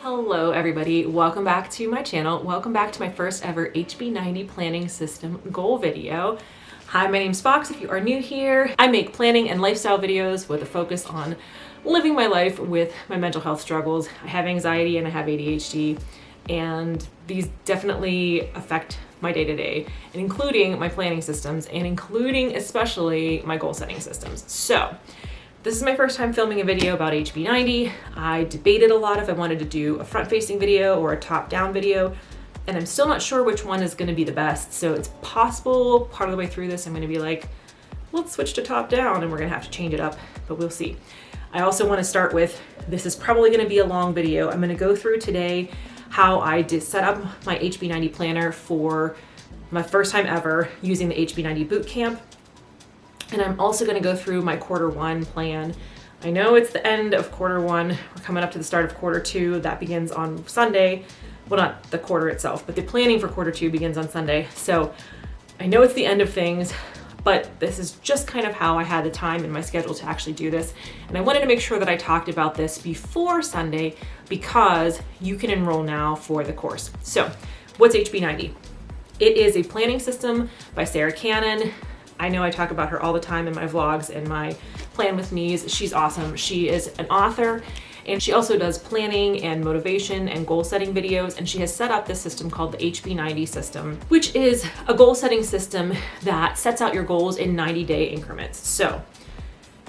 Hello everybody, welcome back to my channel. Welcome back to my first ever HB90 planning system goal video. Hi, my name's Fox. If you are new here, I make planning and lifestyle videos with a focus on living my life with my mental health struggles. I have anxiety and I have ADHD, and these definitely affect my day-to-day, and including my planning systems and including especially my goal setting systems. So this is my first time filming a video about HB90. I debated a lot if I wanted to do a front-facing video or a top-down video, and I'm still not sure which one is going to be the best. So it's possible part of the way through this I'm going to be like, let's switch to top-down, and we're going to have to change it up, but we'll see. I also want to start with, this is probably going to be a long video. I'm going to go through today how I did set up my HB90 planner for my first time ever using the HB90 bootcamp. And I'm also going to go through my Q1 plan. I know it's the end of Q1. We're coming up to the start of Q2. That begins on Sunday. Well, not the quarter itself, but the planning for Q2 begins on Sunday. So I know it's the end of things, but this is just kind of how I had the time in my schedule to actually do this. And I wanted to make sure that I talked about this before Sunday because you can enroll now for the course. So what's HB90? It is a planning system by Sarah Cannon. I know I talk about her all the time in my vlogs and my Plan With Me's. She's awesome. She is an author, and she also does planning and motivation and goal setting videos, and she has set up this system called the HB90 system, which is a goal setting system that sets out your goals in 90-day increments. So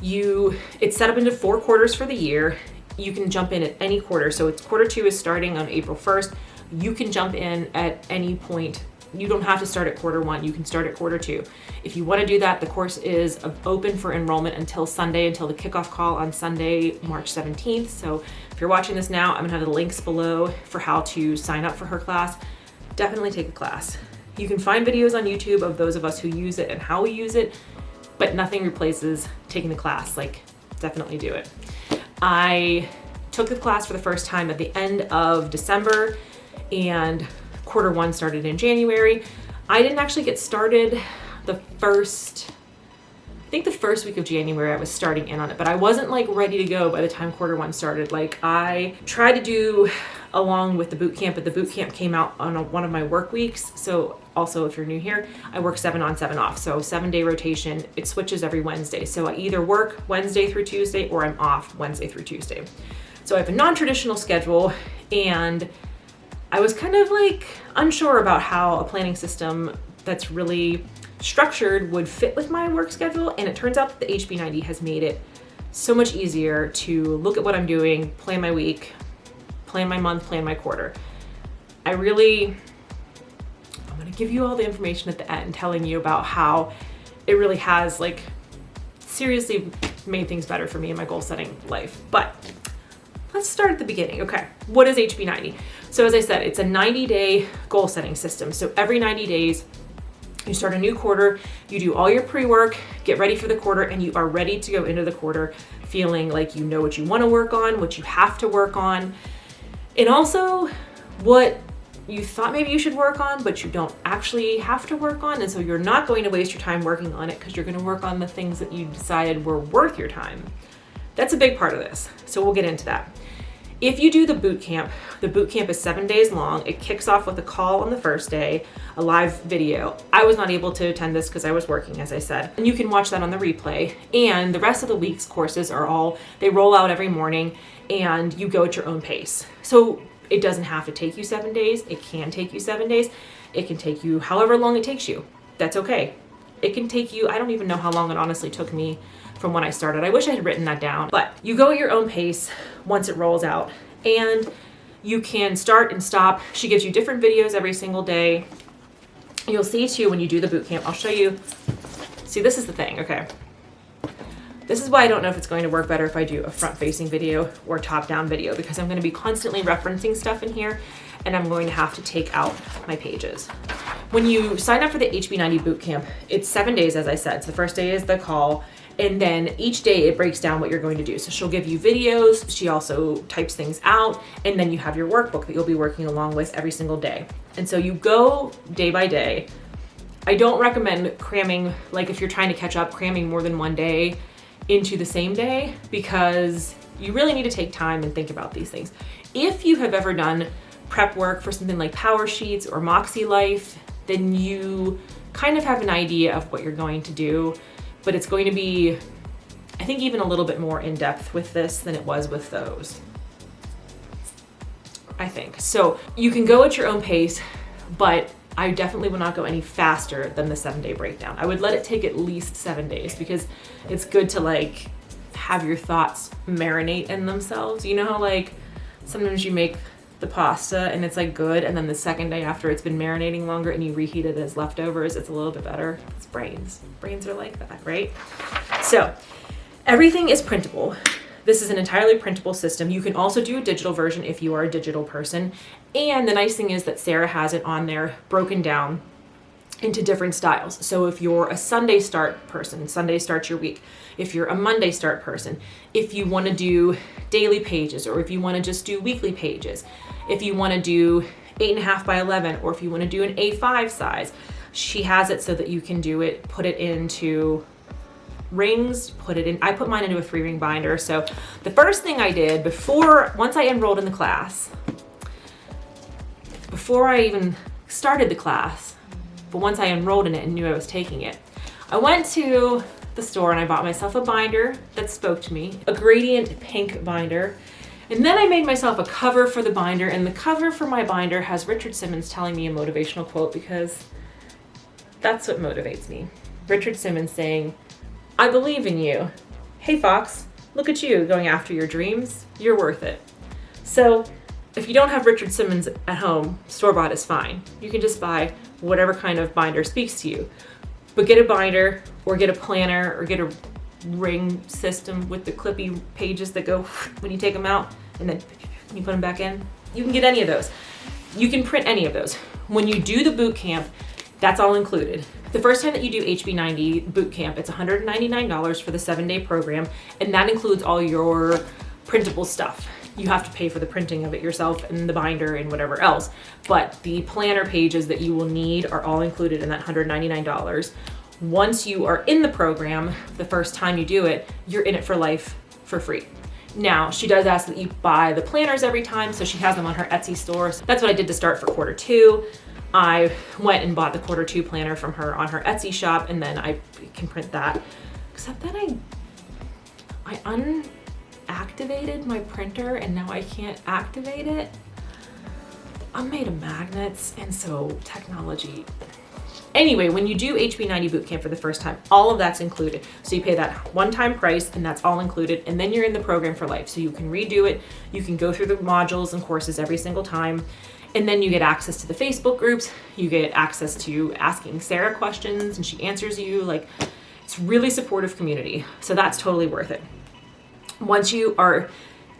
it's set up into 4 quarters for the year. You can jump in at any quarter. So it's Q2 is starting on April 1st. You can jump in at any point. You don't have to start at Q1, you can start at Q2. If you want to do that, the course is open for enrollment until Sunday, until the kickoff call on Sunday, March 17th. So if you're watching this now, I'm gonna have the links below for how to sign up for her class. Definitely take a class. You can find videos on YouTube of those of us who use it and how we use it, but nothing replaces taking the class. Like, definitely do it. I took the class for the first time at the end of December, and Q1 started in January. I didn't actually get started I think the first week of January I was starting in on it, but I wasn't like ready to go by the time Q1 started. Like, I tried to do along with the boot camp, but the boot camp came out on one of my work weeks. So also, if you're new here, I work 7 on 7 off. So 7-day rotation, it switches every Wednesday. So I either work Wednesday through Tuesday or I'm off Wednesday through Tuesday. So I have a non-traditional schedule, and I was kind of like unsure about how a planning system that's really structured would fit with my work schedule. And it turns out that the HB90 has made it so much easier to look at what I'm doing, plan my week, plan my month, plan my quarter. I'm gonna give you all the information at the end, telling you about how it really has like seriously made things better for me in my goal setting life. But let's start at the beginning. Okay, what is HB90? So as I said, it's a 90-day goal setting system. So every 90 days, you start a new quarter, you do all your pre-work, get ready for the quarter, and you are ready to go into the quarter feeling like you know what you want to work on, what you have to work on, and also what you thought maybe you should work on, but you don't actually have to work on. And so you're not going to waste your time working on it because you're going to work on the things that you decided were worth your time. That's a big part of this. So we'll get into that. If you do the boot camp is 7 days long. It kicks off with a call on the first day, a live video. I was not able to attend this because I was working, as I said. And you can watch that on the replay. And the rest of the week's courses they roll out every morning, and you go at your own pace. So it doesn't have to take you 7 days. It can take you 7 days. It can take you however long it takes you. That's okay. It can take you, I don't even know how long it honestly took me from when I started. I wish I had written that down, but you go at your own pace once it rolls out, and you can start and stop. She gives you different videos every single day. You'll see too when you do the boot camp, I'll show you. See, this is the thing, okay? This is why I don't know if it's going to work better if I do a front-facing video or top-down video, because I'm going to be constantly referencing stuff in here, and I'm going to have to take out my pages. When you sign up for the HB90 bootcamp, it's 7 days, as I said. So the first day is the call, and then each day it breaks down what you're going to do. So she'll give you videos, she also types things out, and then you have your workbook that you'll be working along with every single day. And so you go day by day. I don't recommend cramming, like if you're trying to catch up, cramming more than one day into the same day, because you really need to take time and think about these things. If you have ever done prep work for something like Power Sheets or Moxie Life, then you kind of have an idea of what you're going to do, but it's going to be, I think, even a little bit more in depth with this than it was with those, I think. So you can go at your own pace, but I definitely will not go any faster than the 7-day breakdown. I would let it take at least 7 days because it's good to like have your thoughts marinate in themselves. You know how like sometimes you make the pasta and it's like good, and then the second day after it's been marinating longer and you reheat it as leftovers, it's a little bit better. It's brains. Brains are like that, right? So everything is printable. This is an entirely printable system. You can also do a digital version if you are a digital person. And the nice thing is that Sarah has it on there broken down into different styles. So if you're a Sunday start person, Sunday starts your week. If you're a Monday start person, if you want to do daily pages, or if you want to just do weekly pages, if you want to do 8.5 by 11, or if you want to do an A5 size, she has it so that you can do it, put it into rings, put it in. I put mine into a 3-ring binder. So the first thing I did once I enrolled in the class, before I even started the class, but once I enrolled in it and knew I was taking it, I went to the store and I bought myself a binder that spoke to me, a gradient pink binder. And then I made myself a cover for the binder, and the cover for my binder has Richard Simmons telling me a motivational quote, because that's what motivates me. Richard Simmons saying, "I believe in you. Hey Fox, look at you going after your dreams. You're worth it." So if you don't have Richard Simmons at home, store-bought is fine. You can just buy whatever kind of binder speaks to you. But get a binder, or get a planner, or get a ring system with the clippy pages that go when you take them out and then you put them back in. You can get any of those. You can print any of those. When you do the boot camp, that's all included. The first time that you do HB90 boot camp, it's $199 for the 7-day program, and that includes all your printable stuff. You have to pay for the printing of it yourself and the binder and whatever else, but the planner pages that you will need are all included in that $199. Once you are in the program, the first time you do it, you're in it for life for free. Now, she does ask that you buy the planners every time, so she has them on her Etsy store. So that's what I did to start for quarter 2. I went and bought the quarter 2 planner from her on her Etsy shop, and then I can print that. Except that I unactivated my printer and now I can't activate it. I'm made of magnets, and so technology. Anyway, when you do HB90 bootcamp for the first time, all of that's included. So you pay that one-time price and that's all included, and then you're in the program for life. So you can redo it, you can go through the modules and courses every single time, and then you get access to the Facebook groups, you get access to asking Sarah questions and she answers you. Like, it's really supportive community. So that's totally worth it. Once you are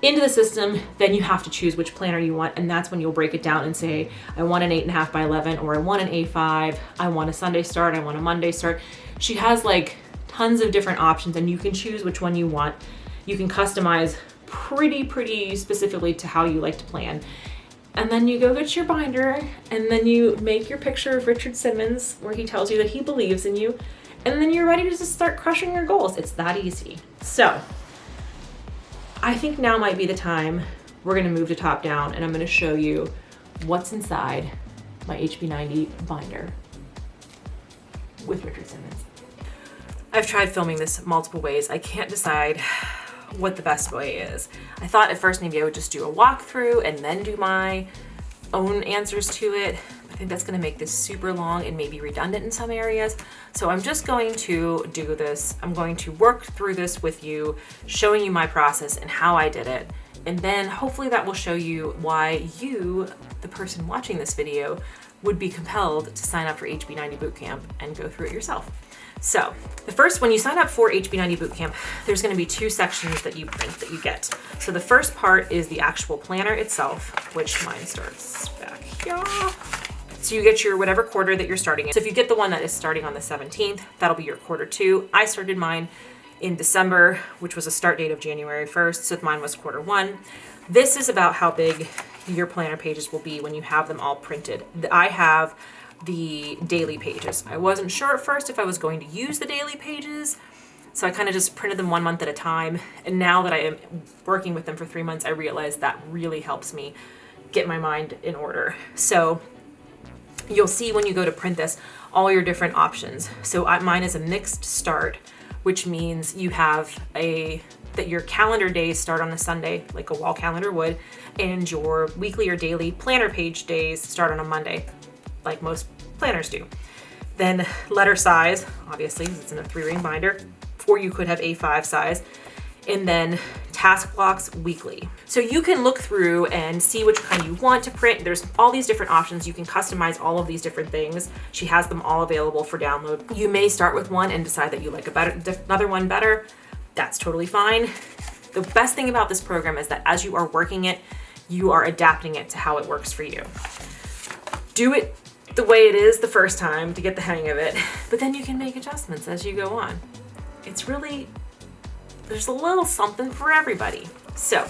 into the system, then you have to choose which planner you want, and that's when you'll break it down and say, I want an 8.5 by 11, or I want an A5, I want a Sunday start, I want a Monday start. She has like tons of different options, and you can choose which one you want. You can customize pretty specifically to how you like to plan. And then you go get your binder, and then you make your picture of Richard Simmons where he tells you that he believes in you, and then you're ready to just start crushing your goals. It's that easy. So I think now might be the time we're gonna move to top down, and I'm gonna show you what's inside my HB90 binder with Richard Simmons. I've tried filming this multiple ways. I can't decide what the best way is. I thought at first maybe I would just do a walkthrough and then do my own answers to it. I think that's gonna make this super long and maybe redundant in some areas. So I'm just going to do this. I'm going to work through this with you, showing you my process and how I did it. And then hopefully that will show you why you, the person watching this video, would be compelled to sign up for HB90 Bootcamp and go through it yourself. So the first, when you sign up for HB90 Bootcamp, there's gonna be 2 sections that you print, that you get. So the first part is the actual planner itself, which mine starts back here. So you get your whatever quarter that you're starting in. So if you get the one that is starting on the 17th, that'll be your quarter 2. I started mine in December, which was a start date of January 1st, so mine was quarter 1. This is about how big your planner pages will be when you have them all printed. I have the daily pages. I wasn't sure at first if I was going to use the daily pages, So I kind of just printed them 1 month at a time. And now that I am working with them for 3 months, I realize that really helps me get my mind in order. So you'll see when you go to print this, all your different options. So mine is a mixed start, which means you have that your calendar days start on a Sunday, like a wall calendar would, and your weekly or daily planner page days start on a Monday, like most planners do. Then letter size, obviously, it's in a 3-ring binder, or you could have A5 size, and then task blocks weekly. So you can look through and see which kind you want to print. There's all these different options. You can customize all of these different things. She has them all available for download. You may start with one and decide that you like another one better. That's totally fine. The best thing about this program is that as you are working it, you are adapting it to how it works for you. Do it the way it is the first time to get the hang of it, but then you can make adjustments as you go on. It's really, there's a little something for everybody. So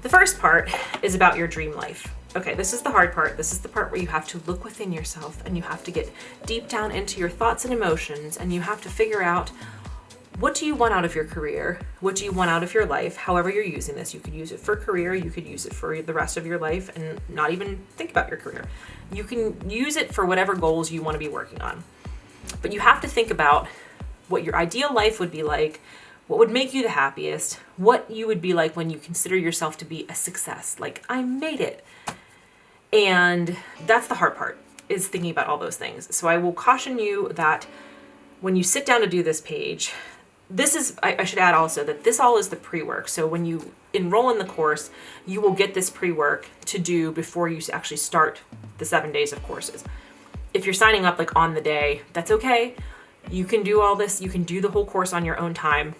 the first part is about your dream life. Okay, this is the hard part. This is the part where you have to look within yourself and you have to get deep down into your thoughts and emotions, and you have to figure out, what do you want out of your career? What do you want out of your life? However you're using this, you could use it for career, you could use it for the rest of your life and not even think about your career. You can use it for whatever goals you want to be working on. But you have to think about what your ideal life would be like, what would make you the happiest, what you would be like when you consider yourself to be a success, like I made it. And that's the hard part, is thinking about all those things. So I will caution you that when you sit down to do this page, this is, I should add also that this all is the pre-work. So when you enroll in the course, you will get this pre-work to do before you actually start the 7 days of courses. If you're signing up like on the day, that's okay. You can do all this. You can do the whole course on your own time.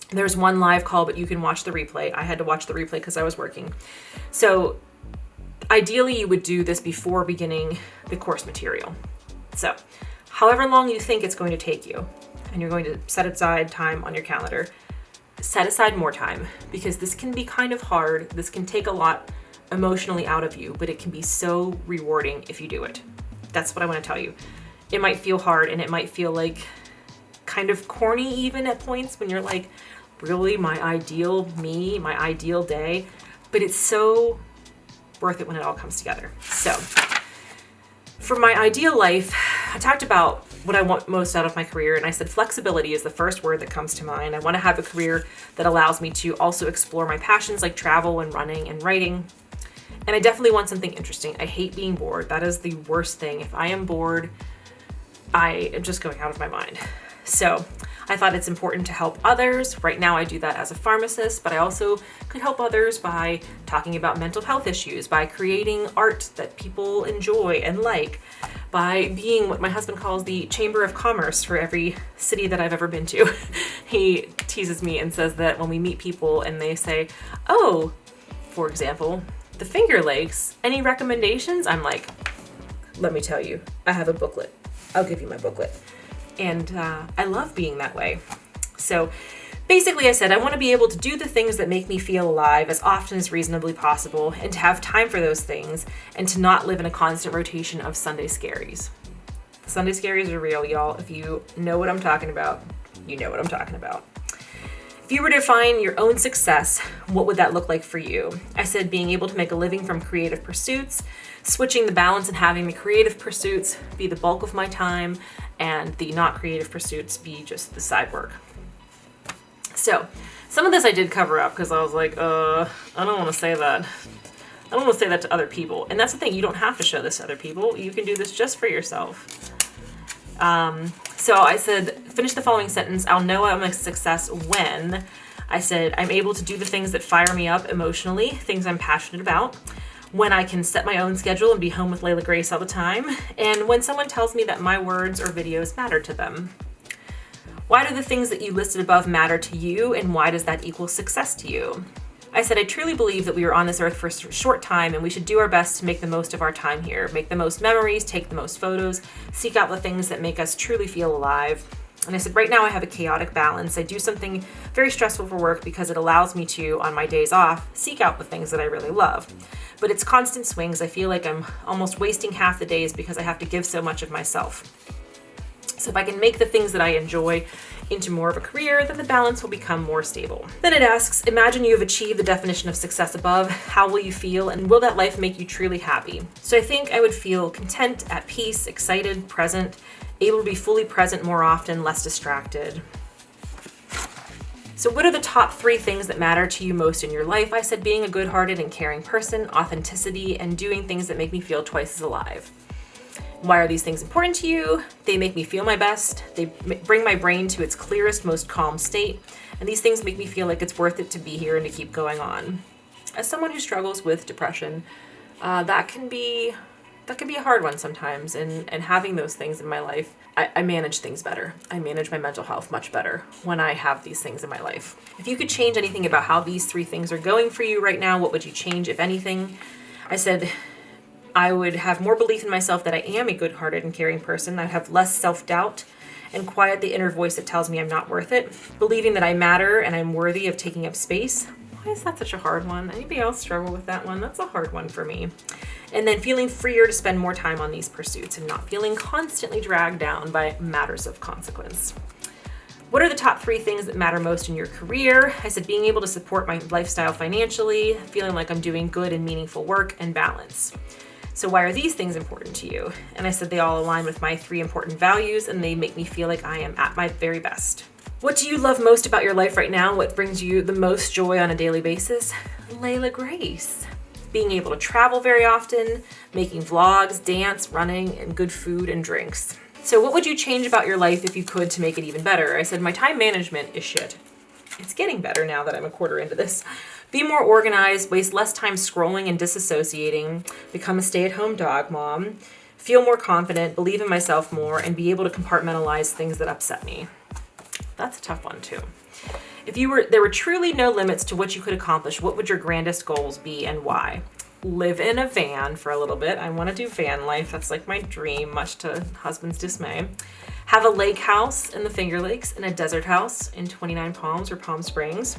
There's one live call, but you can watch the replay. I had to watch the replay because I was working. So ideally you would do this before beginning the course material. So however long you think it's going to take you, and you're going to set aside time on your calendar, set aside more time, because this can be kind of hard. This can take a lot emotionally out of you, but it can be so rewarding if you do it. That's what I want to tell you. It might feel hard and it might feel like kind of corny even at points when you're like, really my ideal me, my ideal day, but it's so worth it when it all comes together. So for my ideal life, I talked about what I want most out of my career, and I said flexibility is the first word that comes to mind. I want to have a career that allows me to also explore my passions like travel and running and writing. And I definitely want something interesting. I hate being bored. That is the worst thing. If I am bored, I am just going out of my mind. So I thought it's important to help others. Right now I do that as a pharmacist, but I also could help others by talking about mental health issues, by creating art that people enjoy and like, by being what my husband calls the chamber of commerce for every city that I've ever been to. He teases me and says that when we meet people and they say, oh, for example, the Finger Lakes, any recommendations? I'm like, let me tell you, I have a booklet. I'll give you my booklet. And I love being that way. So basically I said I want to be able to do the things that make me feel alive as often as reasonably possible, and to have time for those things, and to not live in a constant rotation of Sunday scaries. The Sunday scaries are real, y'all. If you know what I'm talking about, you know what I'm talking about. If you were to define your own success, what would that look like for you? I said being able to make a living from creative pursuits, switching the balance and having the creative pursuits be the bulk of my time, and the not creative pursuits be just the side work. So some of this I did cover up because I was like, I don't want to say that. I don't want to say that to other people. And that's the thing, you don't have to show this to other people. You can do this just for yourself. So I said, finish the following sentence. I'll know I'm a success when I said, I'm able to do the things that fire me up emotionally, things I'm passionate about, when I can set my own schedule and be home with Layla Grace all the time, and when someone tells me that my words or videos matter to them. Why do the things that you listed above matter to you, and why does that equal success to you? I said, I truly believe that we are on this earth for a short time, and we should do our best to make the most of our time here, make the most memories, take the most photos, seek out the things that make us truly feel alive. And I said, right now I have a chaotic balance. I do something very stressful for work because it allows me to, on my days off, seek out the things that I really love. But it's constant swings. I feel like I'm almost wasting half the days because I have to give so much of myself. So if I can make the things that I enjoy into more of a career, then the balance will become more stable. Then it asks, imagine you have achieved the definition of success above. How will you feel, and will that life make you truly happy? So I think I would feel content, at peace, excited, present, able to be fully present more often, less distracted. So what are the top 3 things that matter to you most in your life? I said being a good-hearted and caring person, authenticity, and doing things that make me feel twice as alive. Why are these things important to you? They make me feel my best. They bring my brain to its clearest, most calm state. And these things make me feel like it's worth it to be here and to keep going on. As someone who struggles with depression, that can be a hard one sometimes. And having those things in my life, I manage things better. I manage my mental health much better when I have these things in my life. If you could change anything about how these 3 things are going for you right now, what would you change, if anything? I said I would have more belief in myself that I am a good-hearted and caring person. I'd have less self-doubt and quiet the inner voice that tells me I'm not worth it. Believing that I matter and I'm worthy of taking up space. Why is that such a hard one? Anybody else struggle with that one? That's a hard one for me. And then feeling freer to spend more time on these pursuits and not feeling constantly dragged down by matters of consequence. What are the top 3 things that matter most in your career? I said being able to support my lifestyle financially, feeling like I'm doing good and meaningful work, and balance. So why are these things important to you? And I said they all align with my 3 important values, and they make me feel like I am at my very best. What do you love most about your life right now? What brings you the most joy on a daily basis? Layla Grace. Being able to travel very often, making vlogs, dance, running, and good food and drinks. So what would you change about your life if you could to make it even better? I said my time management is shit. It's getting better now that I'm a quarter into this. Be more organized, waste less time scrolling and disassociating, become a stay-at-home dog mom, feel more confident, believe in myself more, and be able to compartmentalize things that upset me. That's a tough one too. If there were truly no limits to what you could accomplish, what would your grandest goals be and why? Live in a van for a little bit. I want to do van life. That's like my dream, much to husband's dismay. Have a lake house in the Finger Lakes and a desert house in 29 Palms or Palm Springs.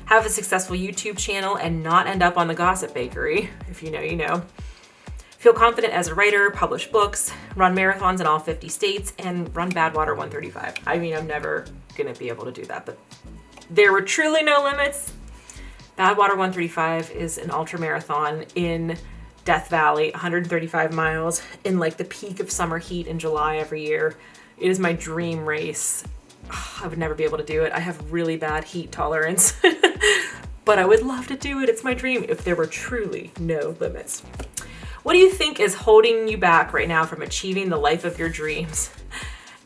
Have a successful YouTube channel and not end up on the Gossip Bakery. If you know, you know. Feel confident as a writer, publish books, run marathons in all 50 states, and run Badwater 135. I mean, I'm never going to be able to do that, but there were truly no limits. Badwater 135 is an ultra marathon in Death Valley, 135 miles in like the peak of summer heat in July every year. It is my dream race. I would never be able to do it. I have really bad heat tolerance, but I would love to do it. It's my dream if there were truly no limits. What do you think is holding you back right now from achieving the life of your dreams?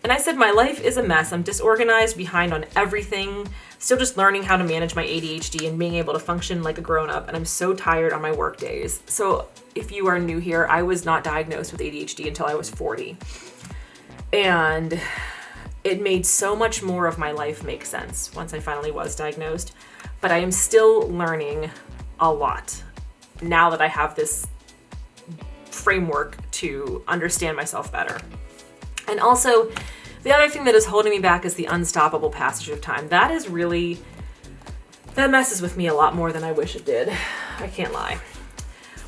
And I said, my life is a mess. I'm disorganized, behind on everything, still just learning how to manage my ADHD and being able to function like a grown-up, and I'm so tired on my work days. So if you are new here, I was not diagnosed with ADHD until I was 40. And it made so much more of my life make sense once I finally was diagnosed. But I am still learning a lot now that I have this framework to understand myself better. And also, the other thing that is holding me back is the unstoppable passage of time. That messes with me a lot more than I wish it did. I can't lie.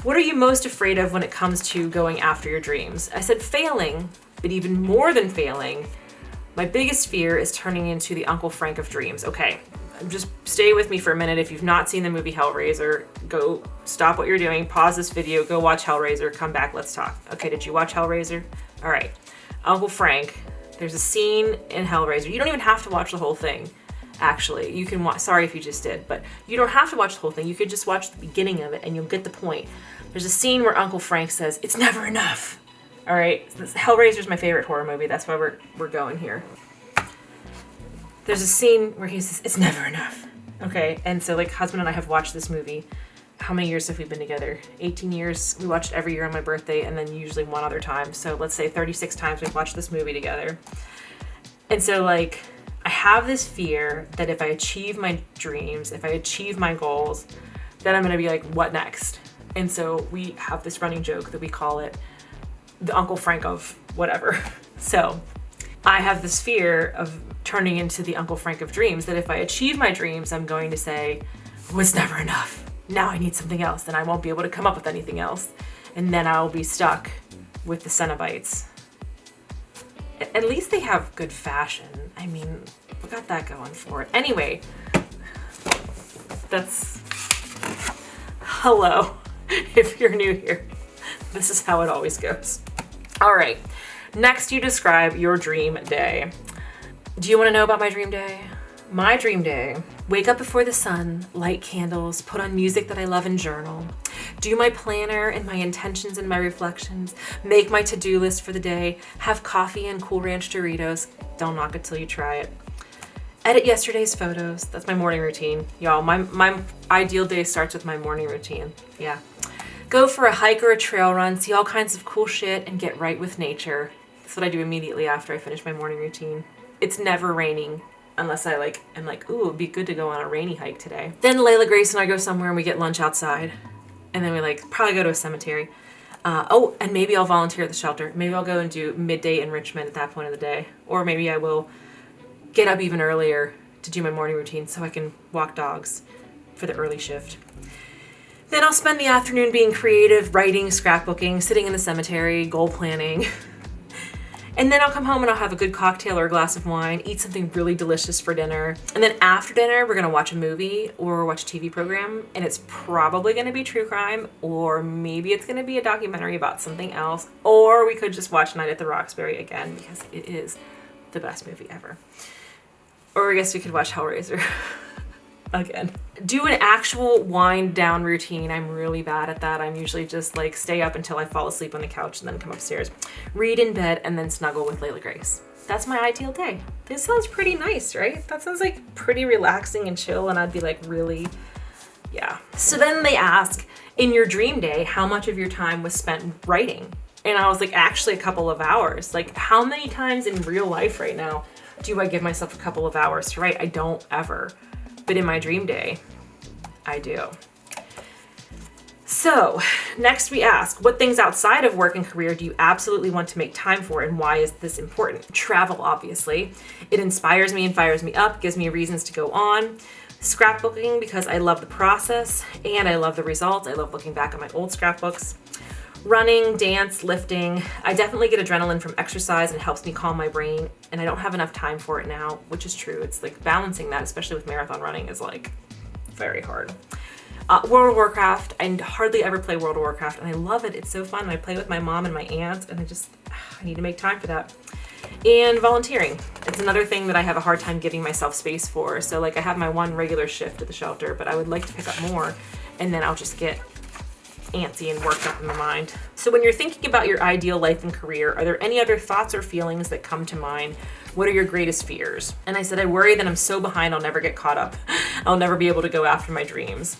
What are you most afraid of when it comes to going after your dreams? I said failing, but even more than failing, my biggest fear is turning into the Uncle Frank of dreams. Okay, just stay with me for a minute. If you've not seen the movie Hellraiser, go stop what you're doing, pause this video, go watch Hellraiser, come back, let's talk. Okay, did you watch Hellraiser? All right, Uncle Frank, there's a scene in Hellraiser. You don't even have to watch the whole thing, actually. You can watch, sorry if you just did, but you don't have to watch the whole thing. You could just watch the beginning of it and you'll get the point. There's a scene where Uncle Frank says, "It's never enough." All right, Hellraiser's my favorite horror movie. That's why we're going here. There's a scene where he says, "It's never enough." Okay, and so like husband and I have watched this movie. How many years have we been together? 18 years. We watched it every year on my birthday and then usually one other time. So let's say 36 times we've watched this movie together. And so like, I have this fear that if I achieve my dreams, if I achieve my goals, then I'm gonna be like, what next? And so we have this running joke that we call it the Uncle Frank of whatever. So I have this fear of turning into the Uncle Frank of dreams, that if I achieve my dreams, I'm going to say, "Oh, it's never enough. Now I need something else." Then I won't be able to come up with anything else. And then I'll be stuck with the Cenobites. At least they have good fashion. I mean, We got that going for it. Anyway, that's, hello, if you're new here. This is how it always goes. All right, next you describe your dream day. Do you want to know about my dream day? My dream day: wake up before the sun, light candles, put on music that I love and journal, do my planner and my intentions and my reflections, make my to-do list for the day, have coffee and Cool Ranch Doritos. Don't knock it till you try it. Edit yesterday's photos. That's my morning routine. Y'all, my ideal day starts with my morning routine. Yeah. Go for a hike or a trail run, see all kinds of cool shit, and get right with nature. That's what I do immediately after I finish my morning routine. It's never raining. Unless I am like, ooh, it'd be good to go on a rainy hike today. Then Layla, Grace, and I go somewhere and we get lunch outside. And then we probably go to a cemetery. And maybe I'll volunteer at the shelter. Maybe I'll go and do midday enrichment at that point of the day. Or maybe I will get up even earlier to do my morning routine so I can walk dogs for the early shift. Then I'll spend the afternoon being creative, writing, scrapbooking, sitting in the cemetery, goal planning. And then I'll come home and I'll have a good cocktail or a glass of wine, eat something really delicious for dinner. And then after dinner, we're gonna watch a movie or watch a TV program, and it's probably gonna be true crime, or maybe it's gonna be a documentary about something else, or we could just watch Night at the Roxbury again because it is the best movie ever. Or I guess we could watch Hellraiser again. Do an actual wind down routine. I'm really bad at that. I'm usually just stay up until I fall asleep on the couch and then come upstairs, read in bed, and then snuggle with Layla Grace. That's my ideal day. This sounds pretty nice, right? That sounds pretty relaxing and chill, and I'd be really, yeah. So then they ask, in your dream day, how much of your time was spent writing? And I was actually a couple of hours. How many times in real life right now do I give myself a couple of hours to write? I don't ever. But in my dream day, I do. So next we ask, what things outside of work and career do you absolutely want to make time for, and why is this important? Travel, obviously. It inspires me and fires me up, gives me reasons to go on. Scrapbooking, because I love the process and I love the results. I love looking back at my old scrapbooks. Running, dance, lifting. I definitely get adrenaline from exercise and it helps me calm my brain, and I don't have enough time for it now, which is true. It's balancing that, especially with marathon running, is very hard. World of Warcraft. I hardly ever play World of Warcraft, and I love it. It's so fun. I play with my mom and my aunt, and I need to make time for that. And volunteering. It's another thing that I have a hard time giving myself space for. So I have my one regular shift at the shelter, but I would like to pick up more, and then I'll just get antsy and worked up in my mind. So when you're thinking about your ideal life and career, are there any other thoughts or feelings that come to mind? What are your greatest fears? And I said, I worry that I'm so behind I'll never get caught up. I'll never be able to go after my dreams.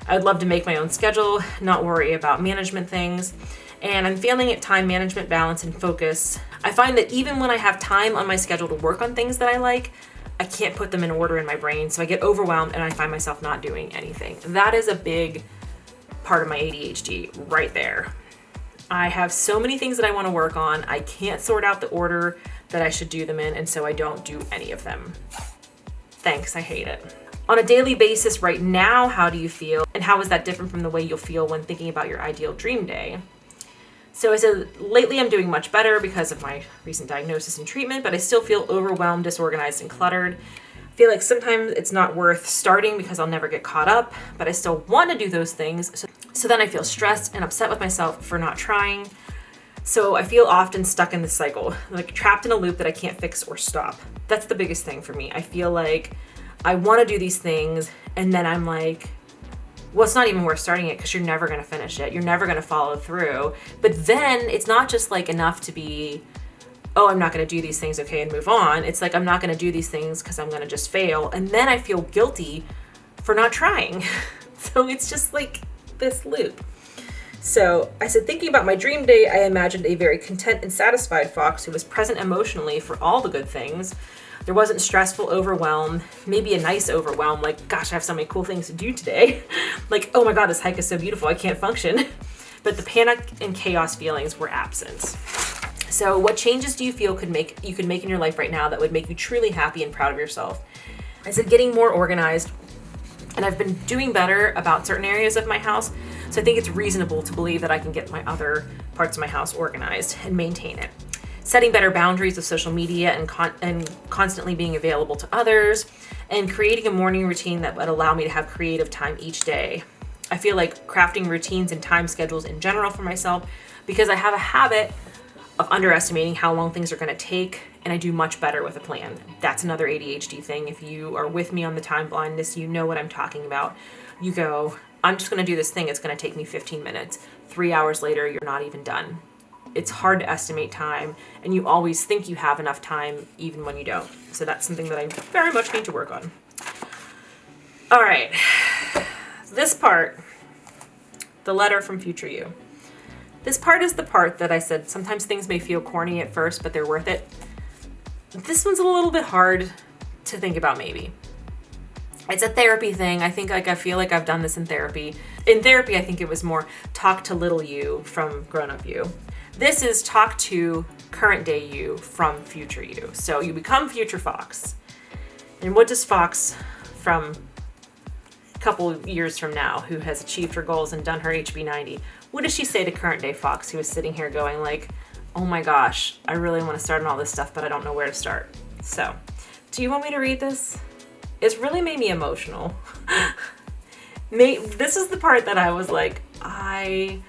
I'd love to make my own schedule, not worry about management things. And I'm failing at time management, balance, and focus. I find that even when I have time on my schedule to work on things that I like, I can't put them in order in my brain. So I get overwhelmed and I find myself not doing anything. That is a big part of my ADHD right there. I have so many things that I want to work on. I can't sort out the order that I should do them in, and so I don't do any of them. Thanks, I hate it. On a daily basis right now, how do you feel? And how is that different from the way you'll feel when thinking about your ideal dream day? So I said, lately I'm doing much better because of my recent diagnosis and treatment, but I still feel overwhelmed, disorganized, and cluttered. I feel like sometimes it's not worth starting because I'll never get caught up, but I still want to do those things. So then I feel stressed and upset with myself for not trying. So I feel often stuck in this cycle, trapped in a loop that I can't fix or stop. That's the biggest thing for me. I feel like I want to do these things, and then I'm well, it's not even worth starting it because you're never going to finish it. You're never going to follow through. But then it's not just enough to be, oh, I'm not going to do these things, okay, and move on. It's I'm not going to do these things because I'm going to just fail. And then I feel guilty for not trying. So it's just this loop. So I said, thinking about my dream day, I imagined a very content and satisfied Fox who was present emotionally for all the good things. There wasn't stressful overwhelm, maybe a nice overwhelm, gosh, I have so many cool things to do today. Oh my God, this hike is so beautiful, I can't function. But the panic and chaos feelings were absent. So what changes do you feel you could make in your life right now that would make you truly happy and proud of yourself? I said, getting more organized. And I've been doing better about certain areas of my house. So I think it's reasonable to believe that I can get my other parts of my house organized and maintain it. setting better boundaries with social media and constantly being available to others, and creating a morning routine that would allow me to have creative time each day. I feel like crafting routines and time schedules in general for myself because I have a habit of underestimating how long things are going to take, and I do much better with a plan. That's another ADHD thing. If you are with me on the time blindness, you know what I'm talking about. You go, I'm just going to do this thing. It's going to take me 15 minutes. 3 hours later, you're not even done. It's hard to estimate time, and you always think you have enough time even when you don't. So that's something that I very much need to work on. All right. This part, the letter from future you. This part is the part that I said sometimes things may feel corny at first, but they're worth it. This one's a little bit hard to think about maybe. It's a therapy thing. I feel like I've done this in therapy. In therapy, I think it was more talk to little you from grown-up you. This is talk to current day you from future you. So you become future Fox. And what does Fox from a couple years from now, who has achieved her goals and done her HB90, what does she say to current day Fox, who is sitting here going like, oh my gosh, I really want to start on all this stuff, but I don't know where to start. So, do you want me to read this? It's really made me emotional. This is the part that I was like, I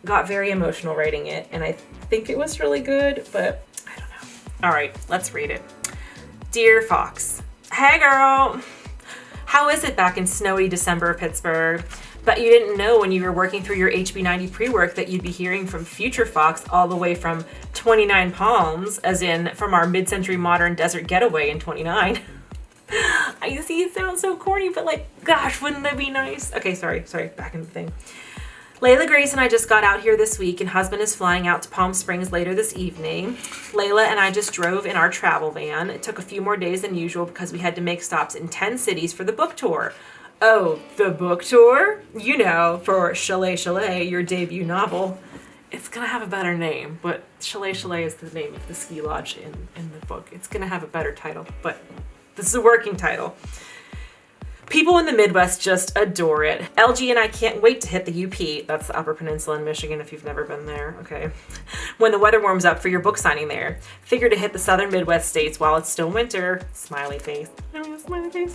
got very emotional writing it, and I think it was really good, but I don't know. All right, let's read it. Dear Fox, hey girl, how is it back in snowy December Pittsburgh? Bet you didn't know when you were working through your HB90 pre-work that you'd be hearing from future Fox all the way from 29 Palms, as in from our mid-century modern desert getaway in 29. I see it sounds so corny, but like, gosh, wouldn't that be nice? Okay, sorry, back in the thing. Layla Grace and I just got out here this week, and husband is flying out to Palm Springs later this evening. Layla and I just drove in our travel van. It took a few more days than usual because we had to make stops in 10 cities for the book tour. Oh, the book tour? You know, for Chalet Chalet, your debut novel. It's gonna have a better name, but Chalet Chalet is the name of the ski lodge in the book. It's gonna have a better title, but this is a working title. People in the Midwest just adore it. LG and I can't wait to hit the UP. That's the Upper Peninsula in Michigan if you've never been there, okay? When the weather warms up for your book signing there. Figure to hit the southern Midwest states while it's still winter. Smiley face. Smiley face.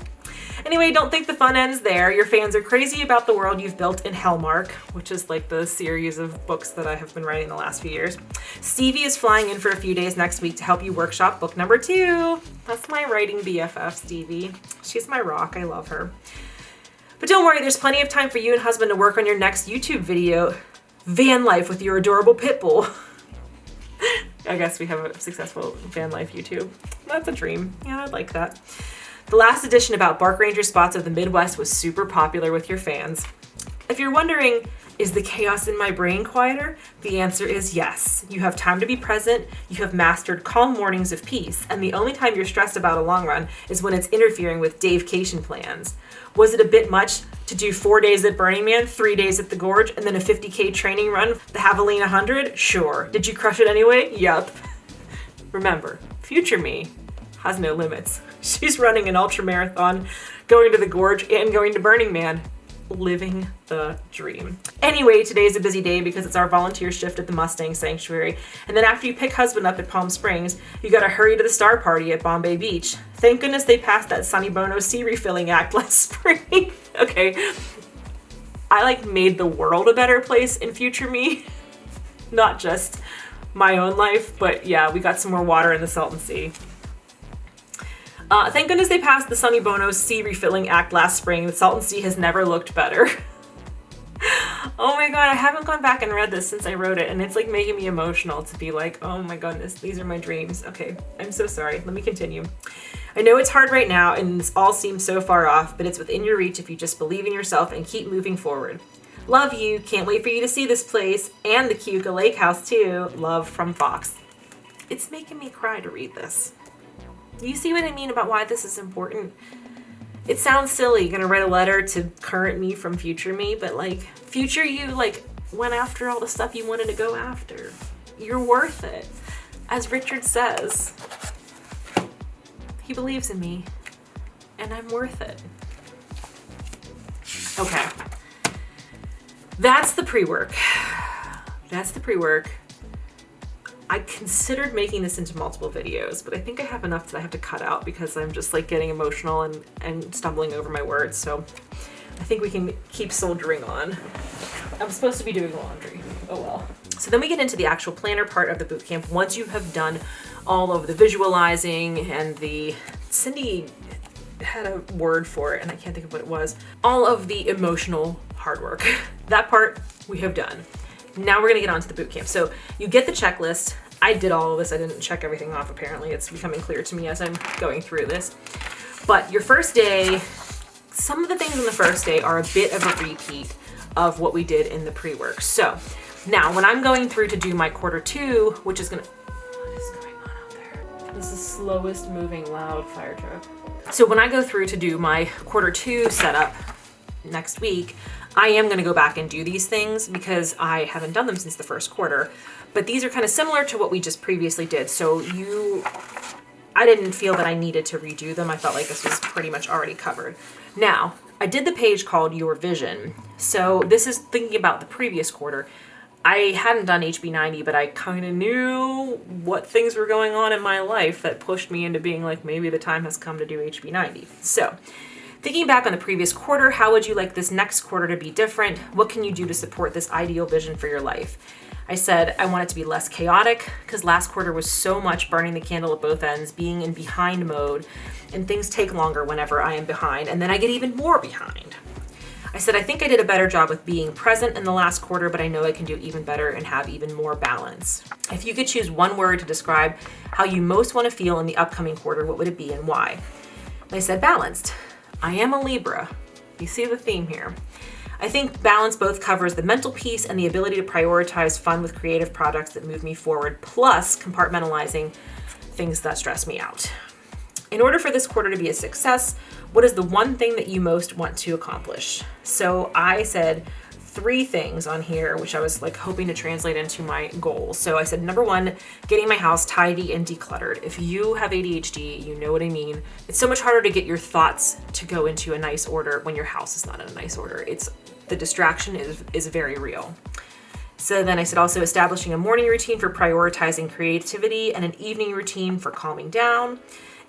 Anyway, don't think the fun ends there. Your fans are crazy about the world you've built in Hellmark, which is like the series of books that I have been writing the last few years. Stevie is flying in for a few days next week to help you workshop book number 2. That's my writing BFF, Stevie. She's my rock. I love her. But don't worry, there's plenty of time for you and husband to work on your next YouTube video, Van Life with your adorable pit bull. I guess we have a successful van life YouTube. That's a dream. Yeah, I'd like that. The last edition about Bark Ranger spots of the Midwest was super popular with your fans. If you're wondering, is the chaos in my brain quieter? The answer is yes. You have time to be present, you have mastered calm mornings of peace, and the only time you're stressed about a long run is when it's interfering with Dave-cation plans. Was it a bit much to do 4 days at Burning Man, 3 days at the Gorge, and then a 50K training run, the Haviline 100? Sure. Did you crush it anyway? Yup. Remember, future me has no limits. She's running an ultra marathon, going to the Gorge, and going to Burning Man. Living the dream. Anyway, today's a busy day because it's our volunteer shift at the Mustang Sanctuary. And then after you pick husband up at Palm Springs, you gotta hurry to the star party at Bombay Beach. Thank goodness they passed that Sonny Bono Sea Refilling Act last spring. Okay. I made the world a better place in future me. Not just my own life, but yeah, we got some more water in the Salton Sea. Thank goodness they passed the Sonny Bono Sea Refilling Act last spring. The Salton Sea has never looked better. Oh my god, I haven't gone back and read this since I wrote it, and it's making me emotional to be like, oh my goodness, these are my dreams. Okay, I'm so sorry. Let me continue. I know it's hard right now, and this all seems so far off, but it's within your reach if you just believe in yourself and keep moving forward. Love you. Can't wait for you to see this place and the Keuka Lake House too. Love from Fox. It's making me cry to read this. Do you see what I mean about why this is important? It sounds silly, you're gonna write a letter to current me from future me, but future you went after all the stuff you wanted to go after. You're worth it. As Richard says, he believes in me, and I'm worth it. Okay. That's the pre-work. That's the pre-work. I considered making this into multiple videos, but I think I have enough that I have to cut out because I'm just like getting emotional and stumbling over my words. So I think we can keep soldiering on. I'm supposed to be doing laundry. Oh well. So then we get into the actual planner part of the boot camp. Once you have done all of the visualizing and Cindy had a word for it and I can't think of what it was. All of the emotional hard work. That part we have done. Now we're gonna get on to the boot camp. So you get the checklist. I did all of this. I didn't check everything off apparently. It's becoming clear to me as I'm going through this. But your first day, some of the things on the first day are a bit of a repeat of what we did in the pre-work. So now when I'm going through to do my quarter 2, which is gonna, what is going on out there? This is the slowest moving loud fire truck. So when I go through to do my quarter 2 setup next week, I am gonna go back and do these things because I haven't done them since the first quarter, but these are kind of similar to what we just previously did. So I didn't feel that I needed to redo them. I felt like this was pretty much already covered. Now, I did the page called Your Vision. So this is thinking about the previous quarter. I hadn't done HB90, but I kind of knew what things were going on in my life that pushed me into being like, maybe the time has come to do HB90. So thinking back on the previous quarter, how would you like this next quarter to be different? What can you do to support this ideal vision for your life? I said I want it to be less chaotic because last quarter was so much burning the candle at both ends, being in behind mode, and things take longer whenever I am behind, and then I get even more behind. I said I think I did a better job with being present in the last quarter, but I know I can do even better and have even more balance. If you could choose one word to describe how you most want to feel in the upcoming quarter, what would it be and why? And I said balanced. I am a Libra. You see the theme here. I think balance both covers the mental piece and the ability to prioritize fun with creative projects that move me forward, plus compartmentalizing things that stress me out. In order for this quarter to be a success, what is the one thing that you most want to accomplish? So I said 3 things on here, which I was like hoping to translate into my goals. So I said, number 1, getting my house tidy and decluttered. If you have ADHD, you know what I mean. It's so much harder to get your thoughts to go into a nice order when your house is not in a nice order. The distraction is very real. So then I said also establishing a morning routine for prioritizing creativity and an evening routine for calming down.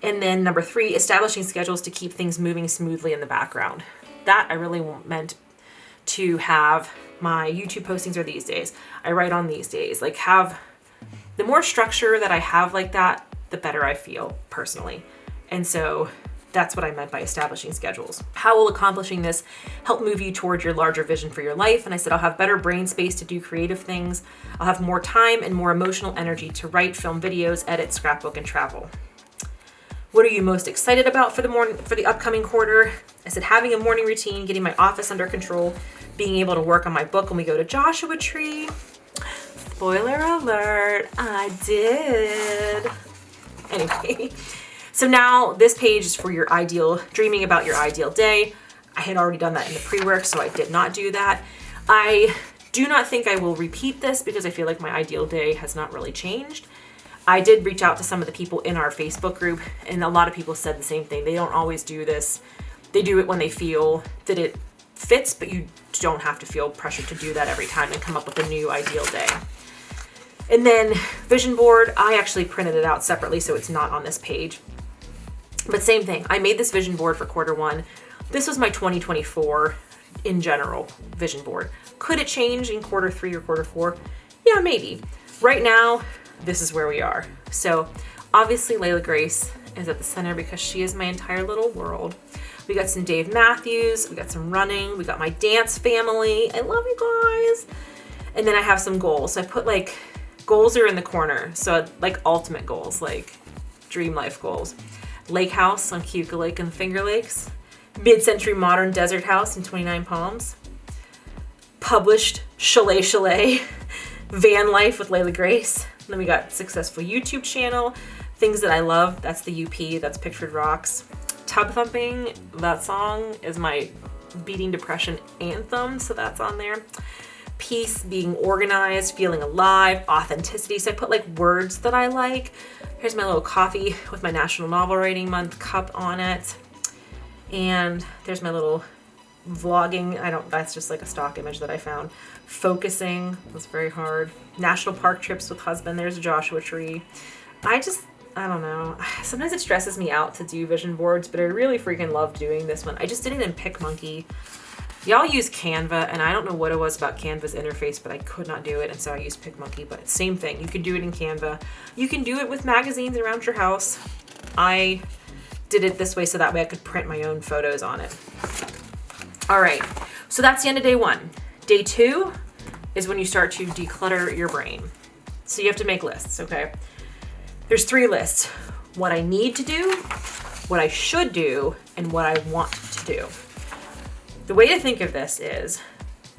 And then number 3, establishing schedules to keep things moving smoothly in the background. That I really meant to have my YouTube postings are these days. I write on these days. Like the more structure that I have like that, the better I feel personally. And so that's what I meant by establishing schedules. How will accomplishing this help move you towards your larger vision for your life? And I said, I'll have better brain space to do creative things. I'll have more time and more emotional energy to write, film videos, edit, scrapbook, and travel. What are you most excited about for the upcoming quarter? I said, having a morning routine, getting my office under control, being able to work on my book when we go to Joshua Tree. Spoiler alert, I did. Anyway. So now this page is for your dreaming about your ideal day. I had already done that in the pre-work, so I did not do that. I do not think I will repeat this because I feel like my ideal day has not really changed. I did reach out to some of the people in our Facebook group, and a lot of people said the same thing. They don't always do this. They do it when they feel that it fits, but you don't have to feel pressured to do that every time and come up with a new ideal day. And then vision board, I actually printed it out separately, so it's not on this page. But same thing, I made this vision board for quarter 1. This was my 2024 in general vision board. Could it change in quarter 3 or quarter 4? Yeah, maybe. Right now, this is where we are. So obviously Layla Grace is at the center because she is my entire little world. We got some Dave Matthews, we got some running, we got my dance family. I love you guys. And then I have some goals. So I put like, goals are in the corner. So like ultimate goals, like dream life goals. Lake house on Keuka Lake and Finger Lakes. Mid-century modern desert house in 29 Palms. Published Chalet. Van life with Layla Grace. Then we got successful YouTube channel. Things that I love. That's the UP. That's Pictured Rocks. Tub thumping. That song is my beating depression anthem. So that's on there. Peace, being organized, feeling alive, authenticity. So I put like words that I like. Here's my little coffee with my National Novel Writing Month cup on it. And there's my little Vlogging, that's just like a stock image that I found. Focusing was very hard. National park trips with husband, there's a Joshua tree. I don't know. Sometimes it stresses me out to do vision boards, but I really freaking love doing this one. I just did it in PicMonkey. Y'all use Canva, and I don't know what it was about Canva's interface, but I could not do it, and so I used PicMonkey, but same thing. You can do it in Canva. You can do it with magazines around your house. I did it this way so that way I could print my own photos on it. All right, so that's the end of day one. Day two is when you start to declutter your brain. So you have to make lists, okay? There's 3 lists: what I need to do, what I should do, and what I want to do. The way to think of this is,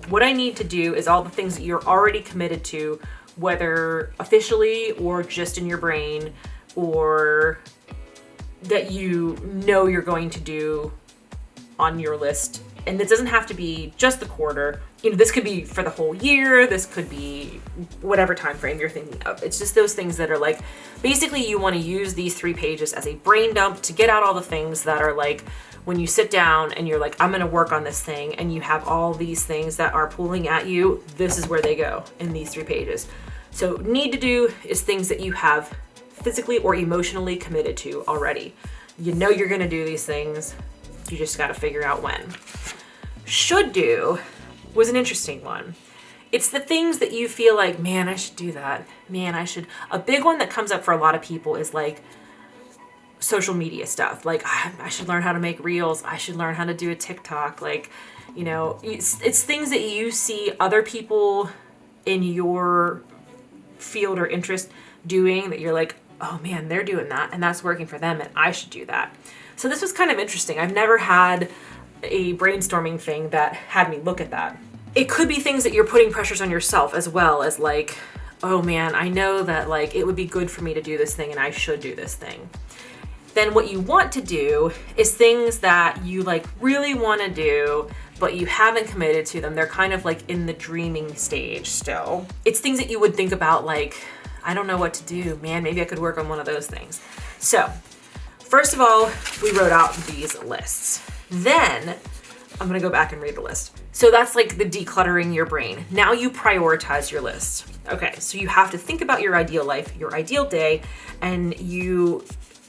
what I need to do is all the things that you're already committed to, whether officially or just in your brain, or that you know you're going to do on your list. And it doesn't have to be just the quarter. You know, this could be for the whole year. This could be whatever time frame you're thinking of. It's just those things that are like, basically you want to use these 3 pages as a brain dump to get out all the things that are like, when you sit down and you're like, I'm going to work on this thing, and you have all these things that are pulling at you, this is where they go in these 3 pages. So need to do is things that you have physically or emotionally committed to already. You know you're going to do these things. You just got to figure out when. Should do was an interesting one. It's the things that you feel like, man, I should do that. Man, I should. A big one that comes up for a lot of people is like social media stuff. Like, I should learn how to make reels. I should learn how to do a TikTok. Like, you know, it's things that you see other people in your field or interest doing that you're like, oh man, they're doing that and that's working for them and I should do that. So this was kind of interesting. I've never had a brainstorming thing that had me look at that. It could be things that you're putting pressures on yourself as well as like, oh man, I know that like it would be good for me to do this thing and I should do this thing. Then what you want to do is things that you like really want to do, but you haven't committed to them. They're kind of like in the dreaming stage still. It's things that you would think about like, I don't know what to do. Man, maybe I could work on one of those things. So first of all, we wrote out these lists. Then I'm gonna go back and read the list. So that's like the decluttering your brain. Now you prioritize your list. Okay, so you have to think about your ideal life, your ideal day, and you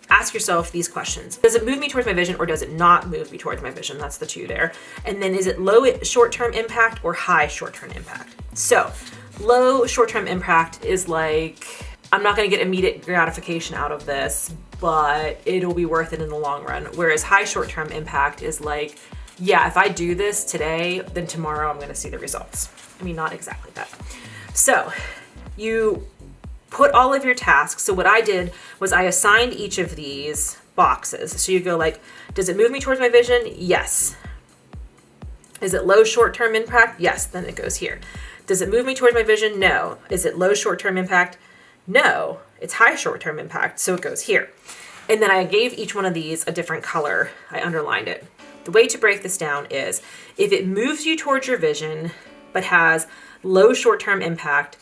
ask yourself these questions. Does it move me towards my vision or does it not move me towards my vision? That's the 2 there. And then is it low short-term impact or high short-term impact? So low short-term impact is like, I'm not gonna get immediate gratification out of this, but it'll be worth it in the long run. Whereas high short-term impact is like, yeah, if I do this today, then tomorrow I'm gonna see the results. I mean, not exactly that. So you put all of your tasks. So what I did was I assigned each of these boxes. So you go like, does it move me towards my vision? Yes. Is it low short-term impact? Yes, then it goes here. Does it move me towards my vision? No. Is it low short-term impact? No. It's high short-term impact, so it goes here. And then I gave each one of these a different color. I underlined it. The way to break this down is if it moves you towards your vision but has low short-term impact,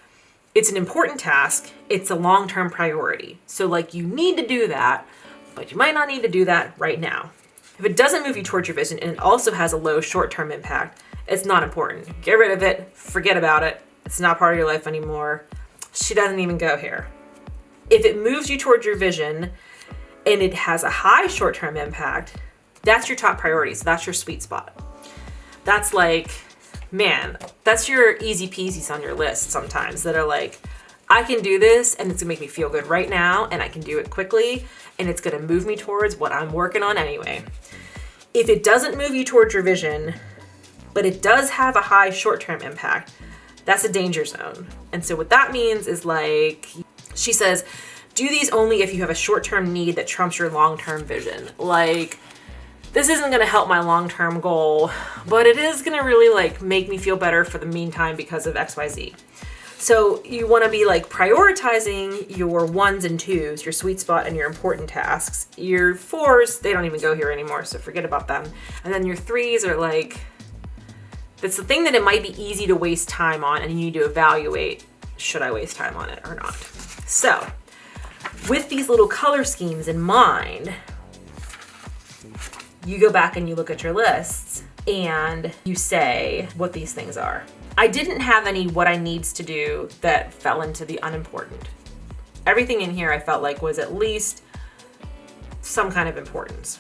it's an important task. It's a long-term priority. So like you need to do that, but you might not need to do that right now. If it doesn't move you towards your vision and it also has a low short-term impact, it's not important. Get rid of it. Forget about it. It's not part of your life anymore. She doesn't even go here. If it moves you towards your vision and it has a high short-term impact, that's your top priority. So that's your sweet spot. That's like, man, that's your easy peasies on your list sometimes that are like, I can do this and it's gonna make me feel good right now and I can do it quickly and it's gonna move me towards what I'm working on anyway. If it doesn't move you towards your vision, but it does have a high short-term impact, that's a danger zone. And so what that means is like, she says, do these only if you have a short-term need that trumps your long-term vision. Like, this isn't gonna help my long-term goal, but it is gonna really like make me feel better for the meantime because of XYZ. So you wanna be like prioritizing your 1s and 2s, your sweet spot and your important tasks. Your 4s, they don't even go here anymore, so forget about them. And then your 3s are like, that's the thing that it might be easy to waste time on and you need to evaluate, should I waste time on it or not? So with these little color schemes in mind, you go back and you look at your lists and you say what these things are. I didn't have any what I needs to do that fell into the unimportant. Everything in here I felt like was at least some kind of importance.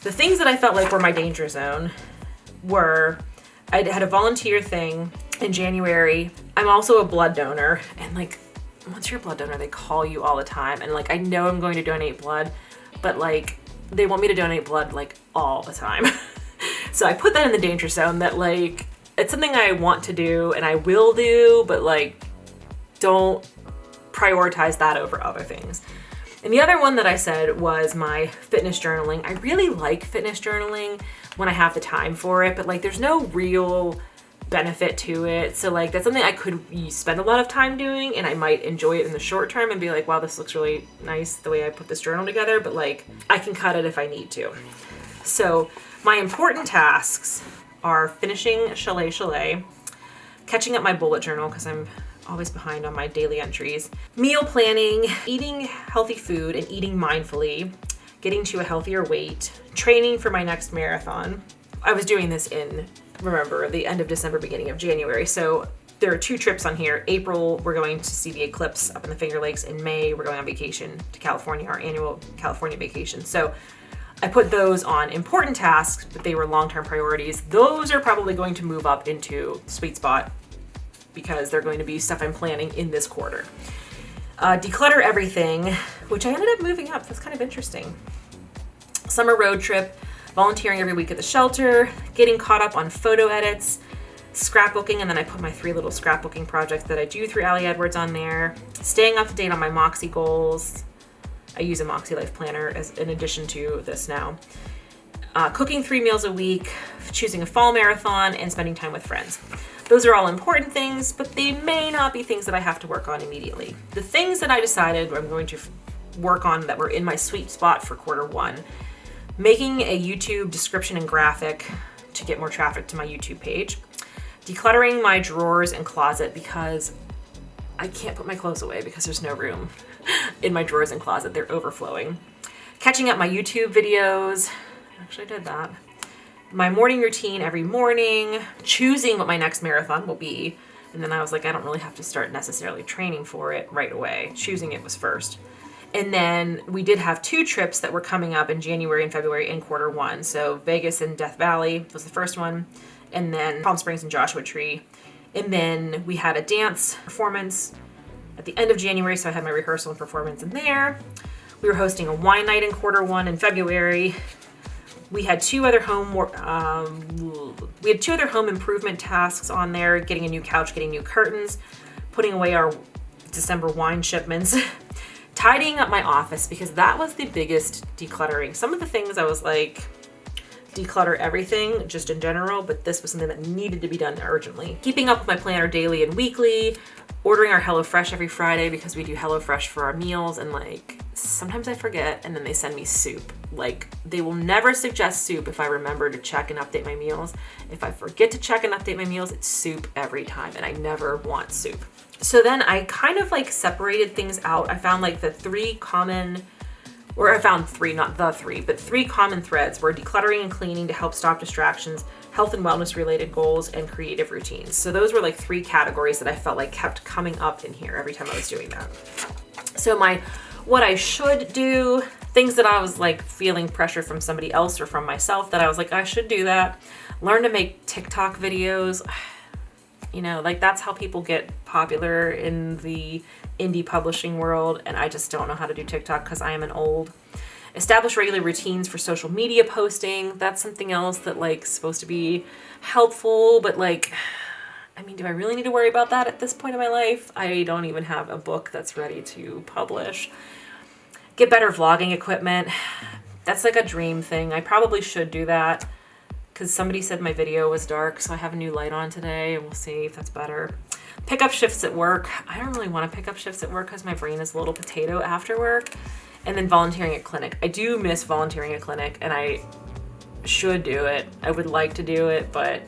The things that I felt like were my danger zone were, I had a volunteer thing in January. I'm also a blood donor, and like, once you're a blood donor, they call you all the time. And like, I know I'm going to donate blood, but like, they want me to donate blood like all the time. So I put that in the danger zone that like, it's something I want to do and I will do, but like, don't prioritize that over other things. And the other one that I said was my fitness journaling. I really like fitness journaling when I have the time for it, but like there's no real benefit to it. So like that's something I could spend a lot of time doing, and I might enjoy it in the short term and be like, wow, this looks really nice the way I put this journal together, but like I can cut it if I need to. So my important tasks are finishing Chalet, catching up my bullet journal because I'm always behind on my daily entries, meal planning, eating healthy food and eating mindfully, getting to a healthier weight, training for my next marathon. I was doing this in, remember, the end of December, beginning of January. So there are 2 trips on here. April, we're going to see the eclipse up in the Finger Lakes. In May, we're going on vacation to California, our annual California vacation. So I put those on important tasks, but they were long-term priorities. Those are probably going to move up into sweet spot because they're going to be stuff I'm planning in this quarter. Declutter everything, which I ended up moving up. That's kind of interesting. Summer road trip, volunteering every week at the shelter, getting caught up on photo edits, scrapbooking, and then I put my 3 little scrapbooking projects that I do through Allie Edwards on there, staying up to date on my Moxie goals. I use a Moxie Life Planner as in addition to this now. Cooking 3 meals a week, choosing a fall marathon, and spending time with friends. Those are all important things, but they may not be things that I have to work on immediately. The things that I decided I'm going to work on that were in my sweet spot for quarter 1, making a YouTube description and graphic to get more traffic to my YouTube page, decluttering my drawers and closet because I can't put my clothes away because there's no room in my drawers and closet. They're overflowing. Catching up my YouTube videos. Actually, I did that. My morning routine every morning, choosing what my next marathon will be. And then I was like, I don't really have to start necessarily training for it right away. Choosing it was first. And then we did have 2 trips that were coming up in January and February in quarter 1. So Vegas and Death Valley was the first one. And then Palm Springs and Joshua Tree. And then we had a dance performance at the end of January. So I had my rehearsal and performance in there. We were hosting a wine night in quarter 1 in February. We had 2 other home improvement tasks on there, getting a new couch, getting new curtains, putting away our December wine shipments, tidying up my office because that was the biggest decluttering. Some of the things I was like, declutter everything just in general, but this was something that needed to be done urgently. Keeping up with my planner daily and weekly, ordering our HelloFresh every Friday because we do HelloFresh for our meals, and like sometimes I forget and then they send me soup. Like they will never suggest soup if I remember to check and update my meals. If I forget to check and update my meals, it's soup every time, and I never want soup. So then I kind of like separated things out. I found like the 3 common, or I found 3, not the 3, but 3 common threads were decluttering and cleaning to help stop distractions, health and wellness related goals, and creative routines. So those were like 3 categories that I felt like kept coming up in here every time I was doing that. So what I should do, things that I was like feeling pressure from somebody else or from myself that I was like, I should do that. Learn to make TikTok videos. You know, like that's how people get popular in the indie publishing world, and I just don't know how to do TikTok because I am an old. Establish regular routines for social media posting. That's something else that like supposed to be helpful, but like, I mean, do I really need to worry about that at this point in my life? I don't even have a book that's ready to publish. Get better vlogging equipment. That's like a dream thing. I probably should do that because somebody said my video was dark, so I have a new light on today and we'll see if that's better. Pick up shifts at work. I don't really want to pick up shifts at work because my brain is a little potato after work. And then volunteering at clinic. I do miss volunteering at clinic and I should do it. I would like to do it, but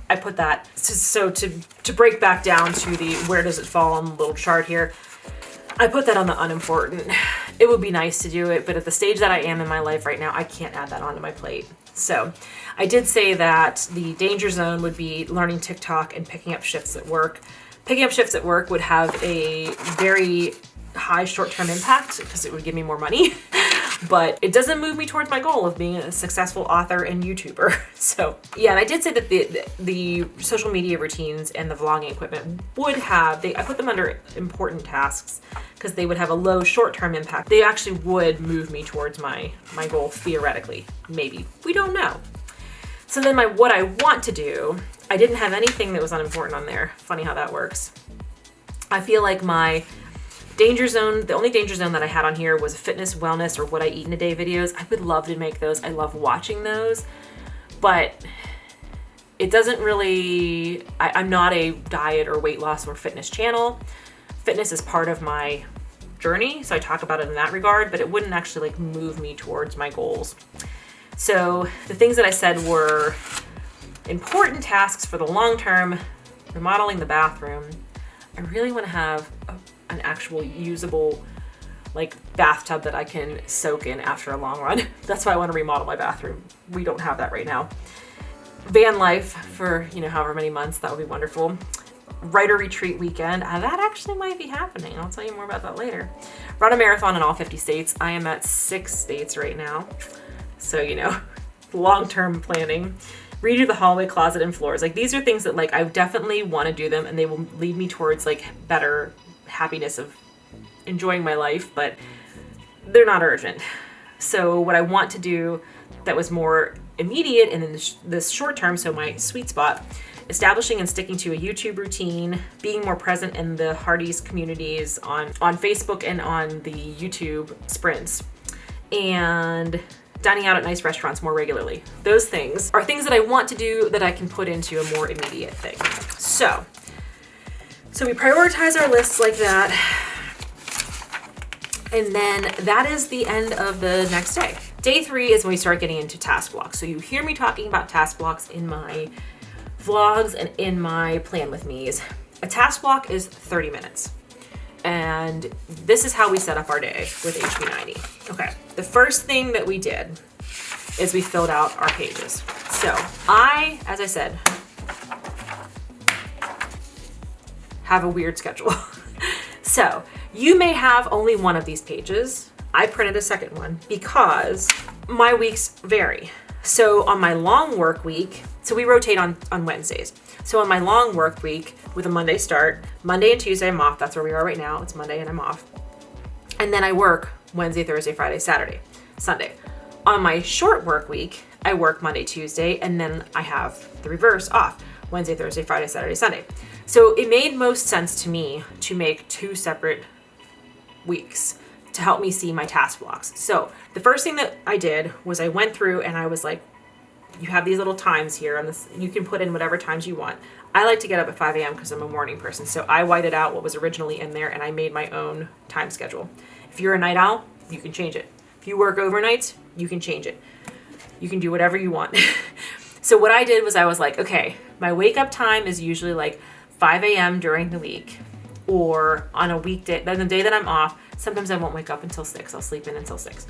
I put that. So to break back down to the where does it fall on the little chart here, I put that on the unimportant. It would be nice to do it, but at the stage that I am in my life right now, I can't add that onto my plate. So I did say that the danger zone would be learning TikTok and picking up shifts at work. Picking up shifts at work would have a very high short-term impact because it would give me more money, but it doesn't move me towards my goal of being a successful author and YouTuber. So yeah, and I did say that the social media routines and the vlogging equipment would have, I put them under important tasks because they would have a low short-term impact. They actually would move me towards my goal theoretically, maybe. We don't know. So then what I want to do, I didn't have anything that was unimportant on there. Funny how that works. I feel like my danger zone, the only danger zone that I had on here was fitness, wellness, or what I eat in a day videos. I would love to make those. I love watching those, but it doesn't really, I'm not a diet or weight loss or fitness channel. Fitness is part of my journey, so I talk about it in that regard, but it wouldn't actually like move me towards my goals. So the things that I said were important tasks for the long term: remodeling the bathroom. I really want to have an actual usable like bathtub that I can soak in after a long run. That's why I want to remodel my bathroom. We don't have that right now. Van life for, you know, however many months, that would be wonderful. Writer retreat weekend, that actually might be happening. I'll tell you more about that later. Run a marathon in all 50 states. I am at 6 states right now. So, you know, long-term planning. Redo the hallway, closet, and floors. Like, these are things that like I definitely want to do them, and they will lead me towards like better happiness of enjoying my life, but they're not urgent. So what I want to do that was more immediate and in this short term, so my sweet spot, establishing and sticking to a YouTube routine, being more present in the Hardy's communities on Facebook and on the YouTube sprints, and dining out at nice restaurants more regularly. Those things are things that I want to do that I can put into a more immediate thing. So we prioritize our lists like that. And then that is the end of the next day. Day 3 is when we start getting into task blocks. So you hear me talking about task blocks in my vlogs and in my plan with me's. A task block is 30 minutes. And this is how we set up our day with HB90. Okay, the first thing that we did is we filled out our pages. So as I said, have a weird schedule. So you may have only one of these pages. I printed a second one because my weeks vary. So on my long work week, so we rotate on Wednesdays. So on my long work week with a Monday start, Monday and Tuesday I'm off. That's where we are right now. It's Monday and I'm off. And then I work Wednesday, Thursday, Friday, Saturday, Sunday. On my short work week, I work Monday, Tuesday, and then I have the reverse off. Wednesday, Thursday, Friday, Saturday, Sunday. So it made most sense to me to make 2 separate weeks to help me see my task blocks. So the first thing that I did was I went through and I was like, you have these little times here on this, you can put in whatever times you want. I like to get up at 5 a.m. because I'm a morning person. So I whited out what was originally in there and I made my own time schedule. If you're a night owl, you can change it. If you work overnights, you can change it. You can do whatever you want. So what I did was I was like, okay, my wake up time is usually like 5 a.m. during the week, or on a weekday, then the day that I'm off, sometimes I won't wake up until 6. I'll sleep in until 6.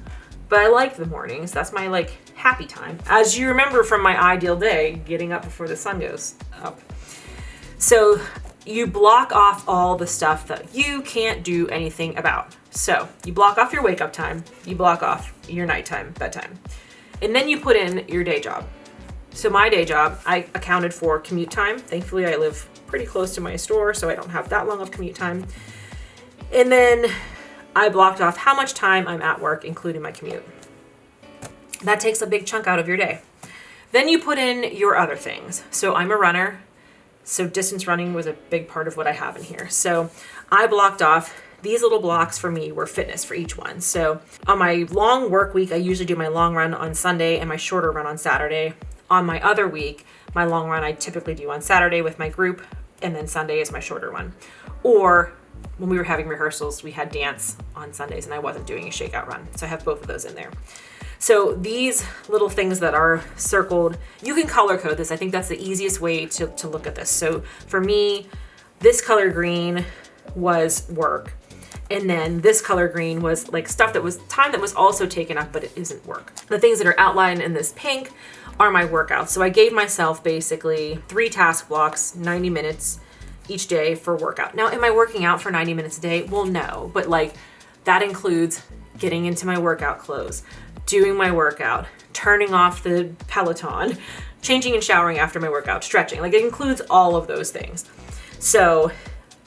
But I like the mornings. That's my like happy time. As you remember from my ideal day, getting up before the sun goes up. So you block off all the stuff that you can't do anything about. So you block off your wake up time, you block off your nighttime, bedtime, and then you put in your day job. So my day job, I accounted for commute time. Thankfully, I live pretty close to my store, so I don't have that long of commute time. And then I blocked off how much time I'm at work, including my commute. That takes a big chunk out of your day. Then you put in your other things. So I'm a runner, so distance running was a big part of what I have in here. So I blocked off, these little blocks for me were fitness for each one. So on my long work week, I usually do my long run on Sunday and my shorter run on Saturday. On my other week, my long run I typically do on Saturday with my group, and then Sunday is my shorter one. Or when we were having rehearsals, we had dance on Sundays and I wasn't doing a shakeout run. So I have both of those in there. So these little things that are circled, you can color code this. I think that's the easiest way to look at this. So for me, this color green was work. And then this color green was like stuff that was time that was also taken up, but it isn't work. The things that are outlined in this pink are my workouts. So I gave myself basically 3 task blocks, 90 minutes each day for workout. Now, am I working out for 90 minutes a day? Well, no, but like that includes getting into my workout clothes, doing my workout, turning off the Peloton, changing and showering after my workout, stretching. Like it includes all of those things. So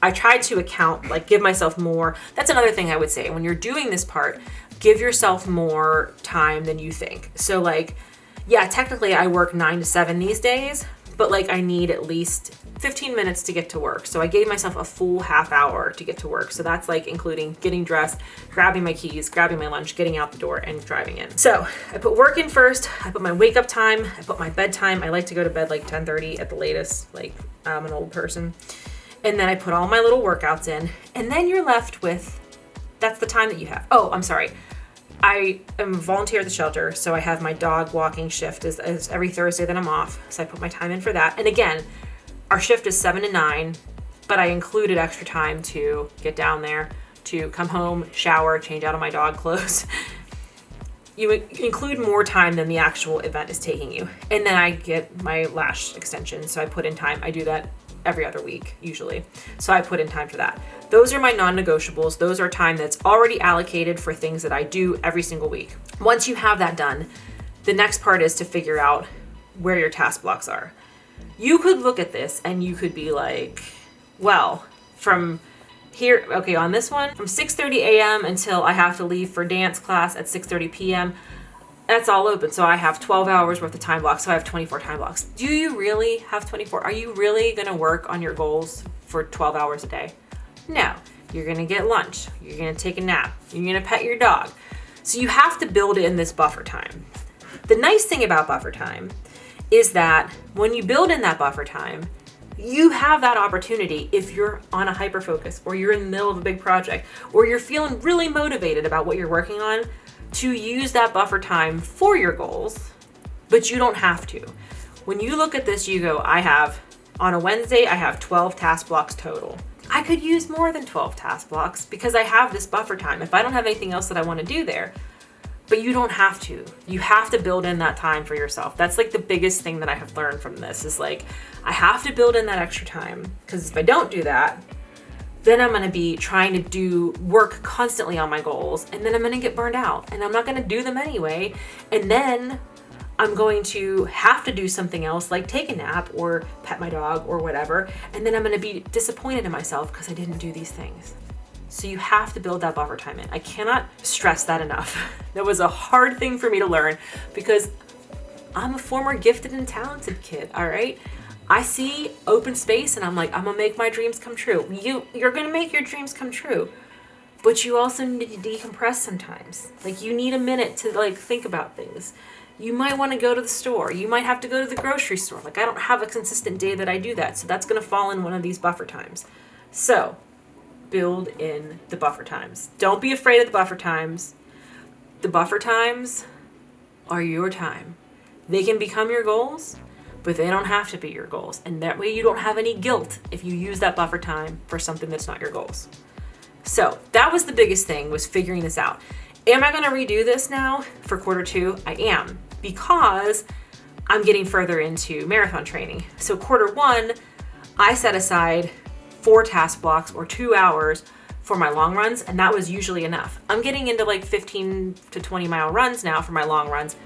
I tried to account, like give myself more. That's another thing I would say. When you're doing this part, give yourself more time than you think. So like, yeah, technically I work 9 to 7 these days, but like I need at least 15 minutes to get to work. So I gave myself a full half hour to get to work. So that's like including getting dressed, grabbing my keys, grabbing my lunch, getting out the door and driving in. So I put work in first. I put my wake up time. I put my bedtime. I like to go to bed like 10:30 at the latest. Like I'm an old person. And then I put all my little workouts in, and then you're left with, that's the time that you have. Oh, I'm sorry. I am a volunteer at the shelter, so I have my dog walking shift as every Thursday that I'm off. So I put my time in for that. And again, our shift is 7 to 9, but I included extra time to get down there, to come home, shower, change out of my dog clothes. You include more time than the actual event is taking you. And then I get my lash extension, so I put in time. I do that every other week usually. So I put in time for that. Those are my non-negotiables. Those are time that's already allocated for things that I do every single week. Once you have that done, the next part is to figure out where your task blocks are. You could look at this and you could be like, well, from here, okay, on this one, from 6:30 a.m. until I have to leave for dance class at 6:30 p.m., that's all open. So I have 12 hours worth of time blocks. So I have 24 time blocks. Do you really have 24? Are you really gonna work on your goals for 12 hours a day? No. You're gonna get lunch. You're gonna take a nap. You're gonna pet your dog. So you have to build in this buffer time. The nice thing about buffer time is that when you build in that buffer time, you have that opportunity if you're on a hyper focus, or you're in the middle of a big project, or you're feeling really motivated about what you're working on, to use that buffer time for your goals, but you don't have to. When you look at this, you go, on a Wednesday, I have 12 task blocks total. I could use more than 12 task blocks because I have this buffer time if I don't have anything else that I want to do there. But you don't have to. You have to build in that time for yourself. That's like the biggest thing that I have learned from this is like, I have to build in that extra time, because if I don't do that, then I'm gonna be trying to do work constantly on my goals, and then I'm gonna get burned out, and I'm not gonna do them anyway. And then I'm going to have to do something else, like take a nap or pet my dog or whatever, and then I'm gonna be disappointed in myself because I didn't do these things. So you have to build that buffer time in. I cannot stress that enough. That was a hard thing for me to learn because I'm a former gifted and talented kid, all right? I see open space and I'm like, I'm gonna make my dreams come true. You're gonna make your dreams come true, but you also need to decompress sometimes. Like you need a minute to like think about things. You might want to go to the store. You might have to go to the grocery store. Like I don't have a consistent day that I do that, so that's gonna fall in one of these buffer times. So build in the buffer times. Don't be afraid of the buffer times. The buffer times are your time. They can become your goals, but they don't have to be your goals. And that way you don't have any guilt if you use that buffer time for something that's not your goals. So that was the biggest thing, was figuring this out. Am I gonna redo this now for quarter 2? I am, because I'm getting further into marathon training. So quarter 1, I set aside 4 task blocks or 2 hours for my long runs, and that was usually enough. I'm getting into like 15 to 20 mile runs now for my long runs.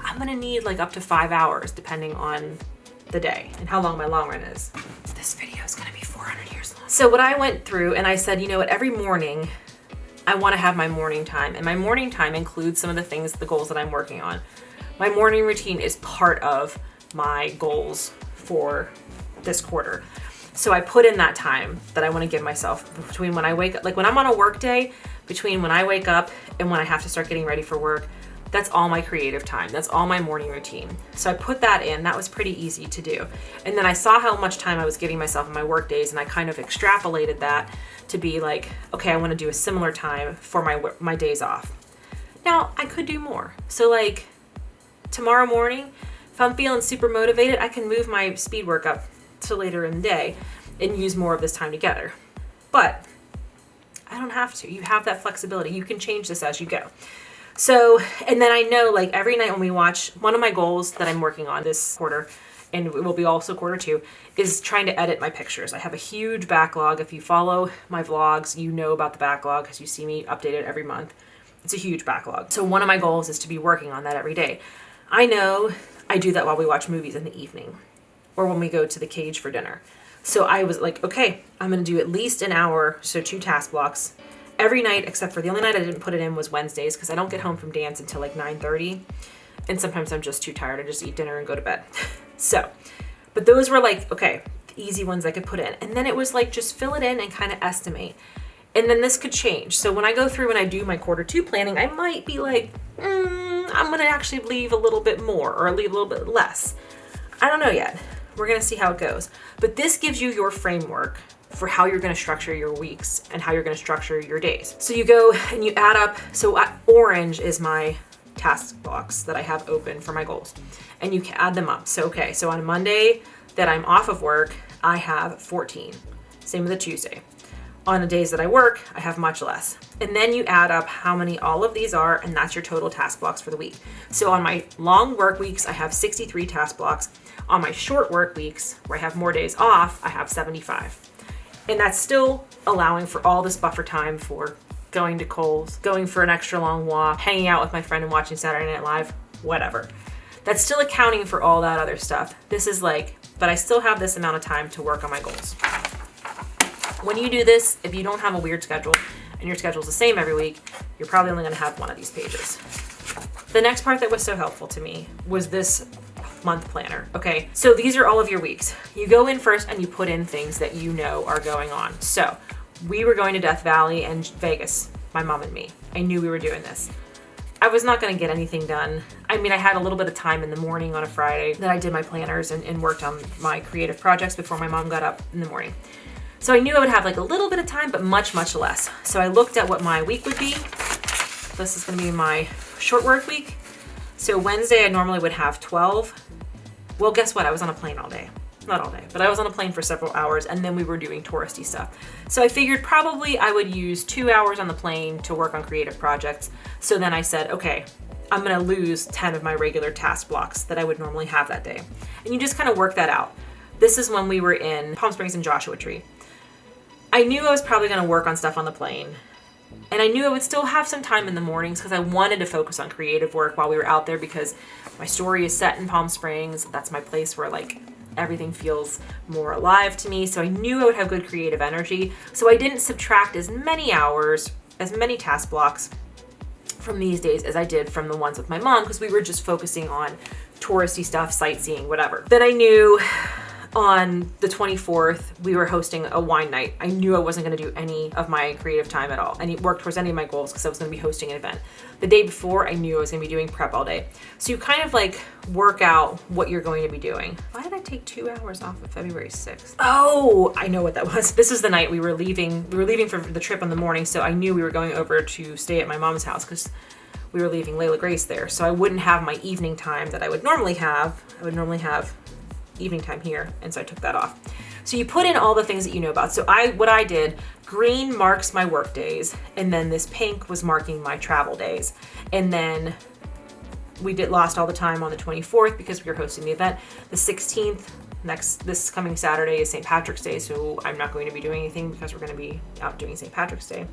I'm gonna need like up to 5 hours depending on the day and how long my long run is. This video is gonna be 400 years long. So what I went through, and I said, you know what, every morning I wanna have my morning time, and my morning time includes some of the things, the goals that I'm working on. My morning routine is part of my goals for this quarter. So I put in that time that I want to give myself between when I wake up, like when I'm on a work day, between when I wake up and when I have to start getting ready for work. That's all my creative time. That's all my morning routine. So I put that in. That was pretty easy to do. And then I saw how much time I was giving myself in my work days, and I kind of extrapolated that to be like, okay, I want to do a similar time for my days off. Now I could do more. So like tomorrow morning, if I'm feeling super motivated, I can move my speed work up to later in the day and use more of this time together. But I don't have to. You have that flexibility. You can change this as you go. So, and then I know like every night when we watch, one of my goals that I'm working on this quarter, and it will be also quarter 2, is trying to edit my pictures. I have a huge backlog. If you follow my vlogs, you know about the backlog because you see me update it every month. It's a huge backlog. So one of my goals is to be working on that every day. I know I do that while we watch movies in the evening or when we go to the cage for dinner. So I was like, okay, I'm going to do at least an hour, so 2 task blocks every night, except for the only night I didn't put it in was Wednesdays because I don't get home from dance until like 9:30. And sometimes I'm just too tired. I just eat dinner and go to bed. So, but those were like, okay, the easy ones I could put in. And then it was like, just fill it in and kind of estimate. And then this could change. So when I go through and I do my quarter 2 planning, I might be like, I'm going to actually leave a little bit more or leave a little bit less. I don't know yet. We're going to see how it goes. But this gives you your framework for how you're going to structure your weeks and how you're going to structure your days. So you go and you add up. So orange is my task box that I have open for my goals, and you can add them up. So, okay, so on a Monday that I'm off of work, I have 14. Same with a Tuesday. On the days that I work, I have much less. And then you add up how many all of these are, and that's your total task blocks for the week. So on my long work weeks, I have 63 task blocks. On my short work weeks, where I have more days off, I have 75. And that's still allowing for all this buffer time for going to Kohl's, going for an extra long walk, hanging out with my friend and watching Saturday Night Live, whatever. That's still accounting for all that other stuff. This is like, but I still have this amount of time to work on my goals. When you do this, if you don't have a weird schedule and your schedule's the same every week, you're probably only gonna have one of these pages. The next part that was so helpful to me was this month planner. Okay, so these are all of your weeks. You go in first and you put in things that you know are going on. So we were going to Death Valley and Vegas, my mom and me. I knew we were doing this. I was not going to get anything done. I mean, I had a little bit of time in the morning on a Friday that I did my planners and worked on my creative projects before my mom got up in the morning. So I knew I would have like a little bit of time, but much, much less. So I looked at what my week would be. This is going to be my short work week. So Wednesday, I normally would have 12. Well, guess what? I was on a plane all day. Not all day, but I was on a plane for several hours, and then we were doing touristy stuff. So I figured probably I would use 2 hours on the plane to work on creative projects. So then I said, okay, I'm gonna lose 10 of my regular task blocks that I would normally have that day. And you just kind of work that out. This is when we were in Palm Springs and Joshua Tree. I knew I was probably gonna work on stuff on the plane. And I knew I would still have some time in the mornings because I wanted to focus on creative work while we were out there because my story is set in Palm Springs. That's my place where like everything feels more alive to me. So I knew I would have good creative energy. So I didn't subtract as many hours, as many task blocks from these days as I did from the ones with my mom because we were just focusing on touristy stuff, sightseeing, whatever. Then I knew on the 24th, we were hosting a wine night. I knew I wasn't going to do any of my creative time at all and work towards any of my goals because I was going to be hosting an event. The day before, I knew I was going to be doing prep all day. So you kind of like work out what you're going to be doing. Why did I take 2 hours off of February 6th? Oh, I know what that was. This is the night we were leaving. We were leaving for the trip in the morning, so I knew we were going over to stay at my mom's house because we were leaving Layla Grace there. So I wouldn't have my evening time that I would normally have. I would normally have evening time here, and so I took that off. So you put in all the things that you know about. So what I did, green marks my work days, and then this pink was marking my travel days. And then we lost all the time on the 24th because we were hosting the event. The 16th, this coming Saturday is St. Patrick's Day, so I'm not going to be doing anything because we're going to be out doing St. Patrick's Day.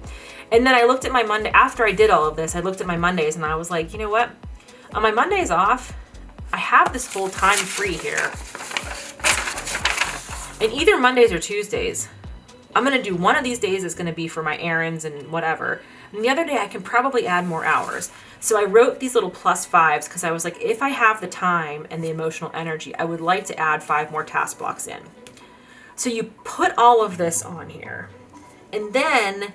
And then I looked at my Monday, after I did all of this, I looked at my Mondays and I was like, you know what? On my Mondays off, I have this whole time free here. And either Mondays or Tuesdays, I'm going to do one of these days is going to be for my errands and whatever. And the other day I can probably add more hours. So I wrote these little +5s because I was like, if I have the time and the emotional energy, I would like to add 5 more task blocks in. So you put all of this on here and then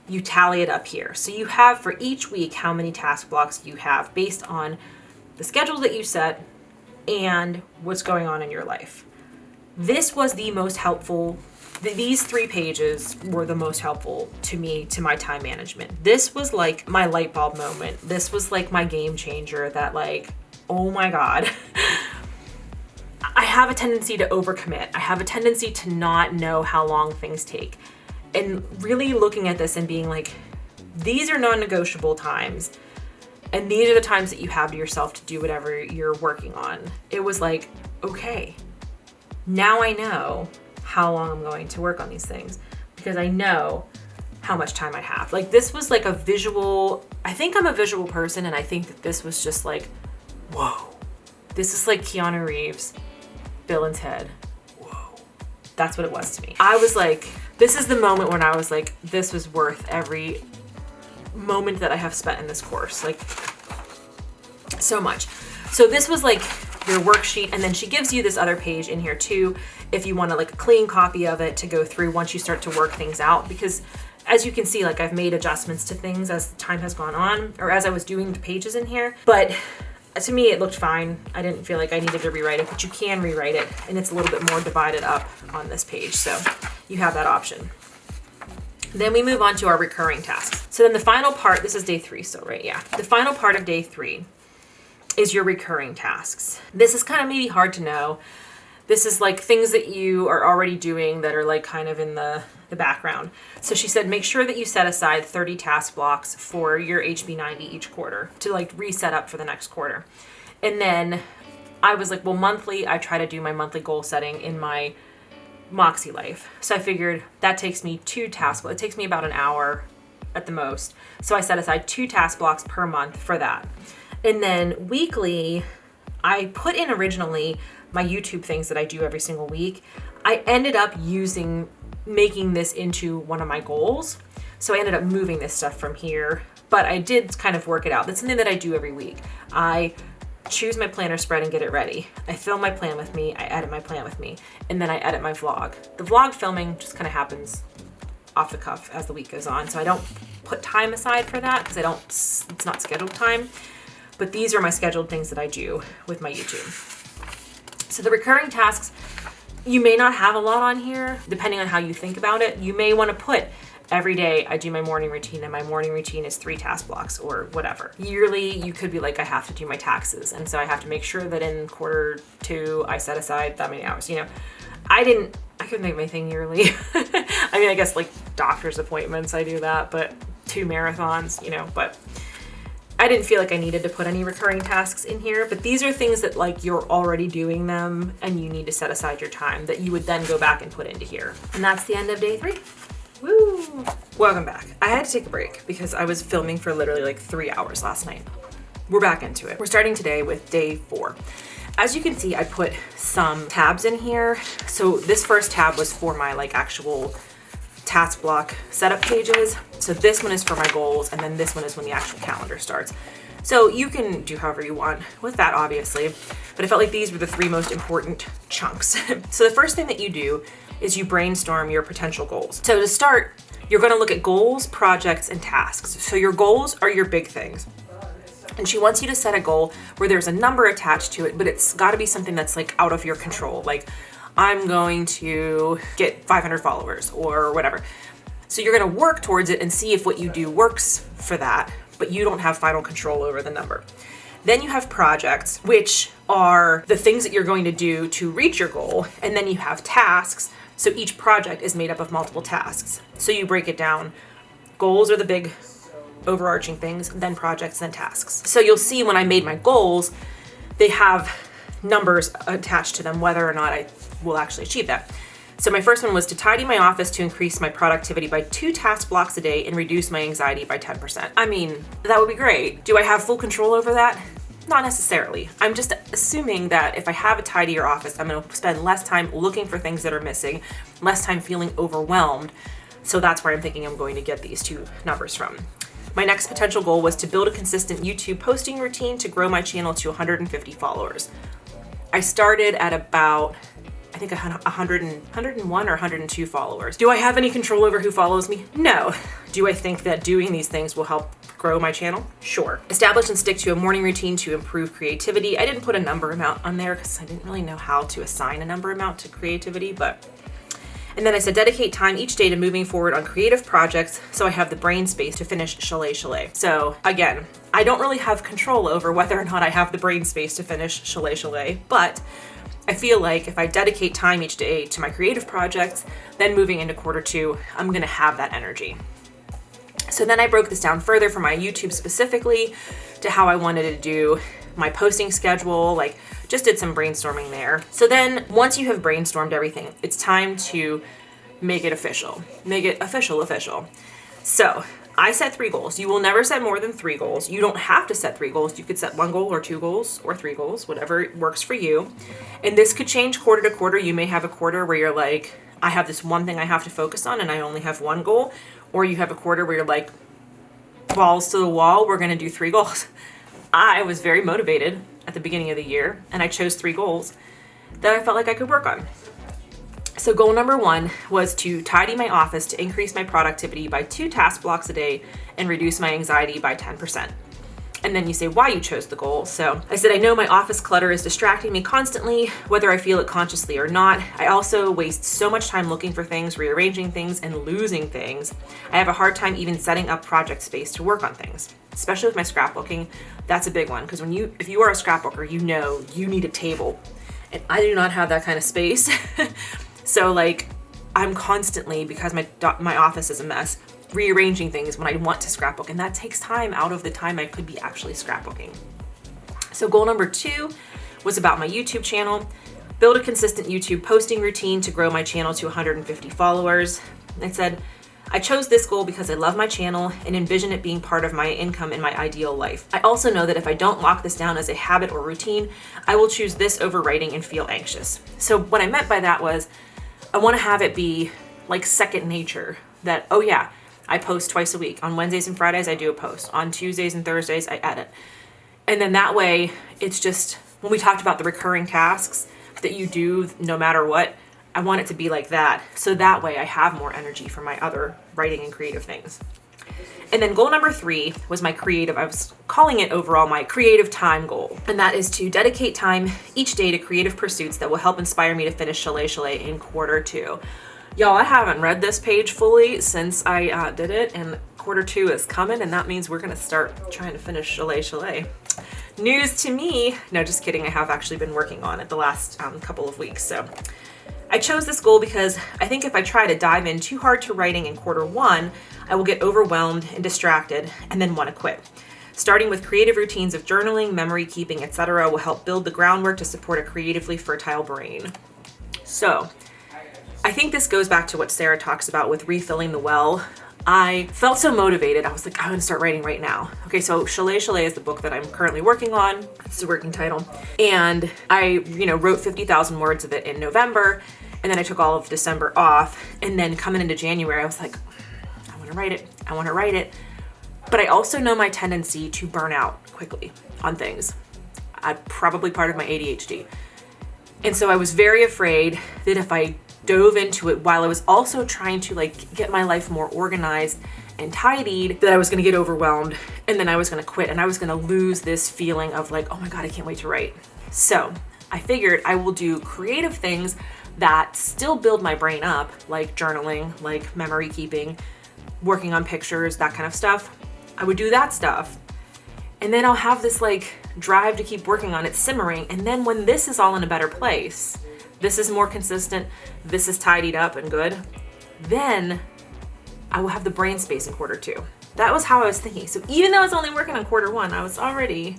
you tally it up here. So you have for each week how many task blocks you have based on the schedule that you set and what's going on in your life. This was the most helpful. These 3 pages were the most helpful to me, to my time management. This was like my light bulb moment. This was like my game changer that like, oh my God. I have a tendency to overcommit. I have a tendency to not know how long things take. and really looking at this and being like, these are non-negotiable times. And these are the times that you have to yourself to do whatever you're working on. It was like, okay, now I know how long I'm going to work on these things because I know how much time I have. Like this was like a visual, I think I'm a visual person, and I think that this was just like, whoa, this is like Keanu Reeves, Bill and Ted. Whoa. That's what it was to me. I was like, this is the moment when I was like, this was worth every moment that I have spent in this course, like so much. So this was like your worksheet, and then she gives you this other page in here too if you want to like a clean copy of it to go through once you start to work things out, because as you can see, like I've made adjustments to things as time has gone on, or as I was doing the pages in here, but to me it looked fine. I didn't feel like I needed to rewrite it, but you can rewrite it, and it's a little bit more divided up on this page, so you have that option. Then we move on to our recurring tasks. So then the final part, this is day 3 still, right? Yeah. The final part of day 3 is your recurring tasks. This is kind of maybe hard to know. This is like things that you are already doing that are like kind of in the background. So she said, make sure that you set aside 30 task blocks for your HB90 each quarter to like reset up for the next quarter. And then I was like, well, monthly, I try to do my monthly goal setting in my Moxie life. So I figured that takes me 2 task blocks. It takes me about an hour at the most. So I set aside 2 task blocks per month for that. And then weekly, I put in originally my YouTube things that I do every single week. I ended up making this into one of my goals. So I ended up moving this stuff from here, but I did kind of work it out. That's something that I do every week. I choose my planner spread and get it ready. I film my plan with me, I edit my plan with me, and then I edit my vlog. The vlog filming just kind of happens off the cuff as the week goes on, so I don't put time aside for that because it's not scheduled time, but these are my scheduled things that I do with my YouTube. So the recurring tasks, you may not have a lot on here, depending on how you think about it. You may want to put every day I do my morning routine, and my morning routine is 3 task blocks or whatever. Yearly, you could be like, I have to do my taxes, and so I have to make sure that in quarter 2, I set aside that many hours. You know, I couldn't think of anything yearly. I mean, I guess like doctor's appointments, I do that, but 2 marathons, you know, but I didn't feel like I needed to put any recurring tasks in here, but these are things that like you're already doing them and you need to set aside your time that you would then go back and put into here. And that's the end of day 3. Woo! Welcome back. I had to take a break because I was filming for literally like 3 hours last night. We're back into it. We're starting today with day 4. As you can see, I put some tabs in here. So this first tab was for my like actual task block setup pages. So this one is for my goals, and then this one is when the actual calendar starts. So you can do however you want with that, obviously, but I felt like these were the 3 most important chunks. So the first thing that you do is you brainstorm your potential goals. So to start, you're gonna look at goals, projects, and tasks. So your goals are your big things. And she wants you to set a goal where there's a number attached to it, but it's gotta be something that's like out of your control. Like, I'm going to get 500 followers or whatever. So you're gonna work towards it and see if what you do works for that, but you don't have final control over the number. Then you have projects, which are the things that you're going to do to reach your goal. And then you have tasks. So each project is made up of multiple tasks. So you break it down. Goals are the big overarching things, then projects, then tasks. So you'll see when I made my goals, they have numbers attached to them, whether or not I will actually achieve that. So my first one was to tidy my office to increase my productivity by 2 task blocks a day and reduce my anxiety by 10%. I mean, that would be great. Do I have full control over that? Not necessarily. I'm just assuming that if I have a tidier office, I'm gonna spend less time looking for things that are missing, less time feeling overwhelmed. So that's where I'm thinking I'm going to get these 2 numbers from. My next potential goal was to build a consistent YouTube posting routine to grow my channel to 150 followers. I started at about, I think 101 or 102 followers. Do I have any control over who follows me? No. Do I think that doing these things will help grow my channel? Sure. Establish and stick to a morning routine to improve creativity. I didn't put a number amount on there because I didn't really know how to assign a number amount to creativity, and then I said dedicate time each day to moving forward on creative projects so I have the brain space to finish Chalet Chalet. So again, I don't really have control over whether or not I have the brain space to finish Chalet Chalet, but I feel like if I dedicate time each day to my creative projects, then moving into quarter two, I'm gonna have that energy. So then I broke this down further for my YouTube specifically to how I wanted to do my posting schedule, like just did some brainstorming there. So then once you have brainstormed everything, it's time to make it official. Make it official. So I set 3 goals. You will never set more than 3 goals. You don't have to set 3 goals. You could set 1 goal or 2 goals or 3 goals, whatever works for you. And this could change quarter to quarter. You may have a quarter where you're like, I have this one thing I have to focus on and I only have 1 goal. Or you have a quarter where you're like, balls to the wall, we're gonna do 3 goals. I was very motivated at the beginning of the year and I chose 3 goals that I felt like I could work on. So goal number 1 was to tidy my office to increase my productivity by 2 task blocks a day and reduce my anxiety by 10%. And then you say why you chose the goal. So I said, I know my office clutter is distracting me constantly, whether I feel it consciously or not. I also waste so much time looking for things, rearranging things, and losing things. I have a hard time even setting up project space to work on things, especially with my scrapbooking. That's a big one, because if you are a scrapbooker, you know you need a table. And I do not have that kind of space. So like, I'm constantly, because my office is a mess, rearranging things when I want to scrapbook, and that takes time out of the time I could be actually scrapbooking. So goal number 2 was about my YouTube channel. Build a consistent YouTube posting routine to grow my channel to 150 followers. I said, I chose this goal because I love my channel and envision it being part of my income in my ideal life. I also know that if I don't lock this down as a habit or routine, I will choose this over writing and feel anxious. So what I meant by that was, I want to have it be like second nature, that, oh yeah, I post twice a week. On Wednesdays and Fridays, I do a post. On Tuesdays and Thursdays, I edit. And then that way, it's just, when we talked about the recurring tasks that you do no matter what, I want it to be like that. So that way I have more energy for my other writing and creative things. And then goal number 3 was my creative, I was calling it overall my creative time goal. And that is to dedicate time each day to creative pursuits that will help inspire me to finish Chalet in quarter 2. Y'all, I haven't read this page fully since I did it, and quarter 2 is coming, and that means we're gonna start trying to finish Chalet. News to me. No, just kidding. I have actually been working on it the last couple of weeks. So I chose this goal because I think if I try to dive in too hard to writing in quarter 1, I will get overwhelmed and distracted and then want to quit. Starting with creative routines of journaling, memory keeping, etc. will help build the groundwork to support a creatively fertile brain. So I think this goes back to what Sarah talks about with refilling the well. I felt so motivated. I was like, I'm gonna start writing right now. Okay, so Chalet is the book that I'm currently working on. It's the working title. And I, wrote 50,000 words of it in November, and then I took all of December off. And then coming into January, I was like, I wanna write it. But I also know my tendency to burn out quickly on things. Probably part of my ADHD. And so I was very afraid that if I dove into it while I was also trying to get my life more organized and tidied, that I was gonna get overwhelmed and then I was gonna quit and I was gonna lose this feeling of oh my God, I can't wait to write. So I figured I will do creative things that still build my brain up, like journaling, like memory keeping, working on pictures, that kind of stuff. I would do that stuff. And then I'll have this drive to keep working on it simmering. And then when this is all in a better place, this is more consistent, this is tidied up and good, then I will have the brain space in quarter 2. That was how I was thinking. So even though I was only working on quarter 1, I was already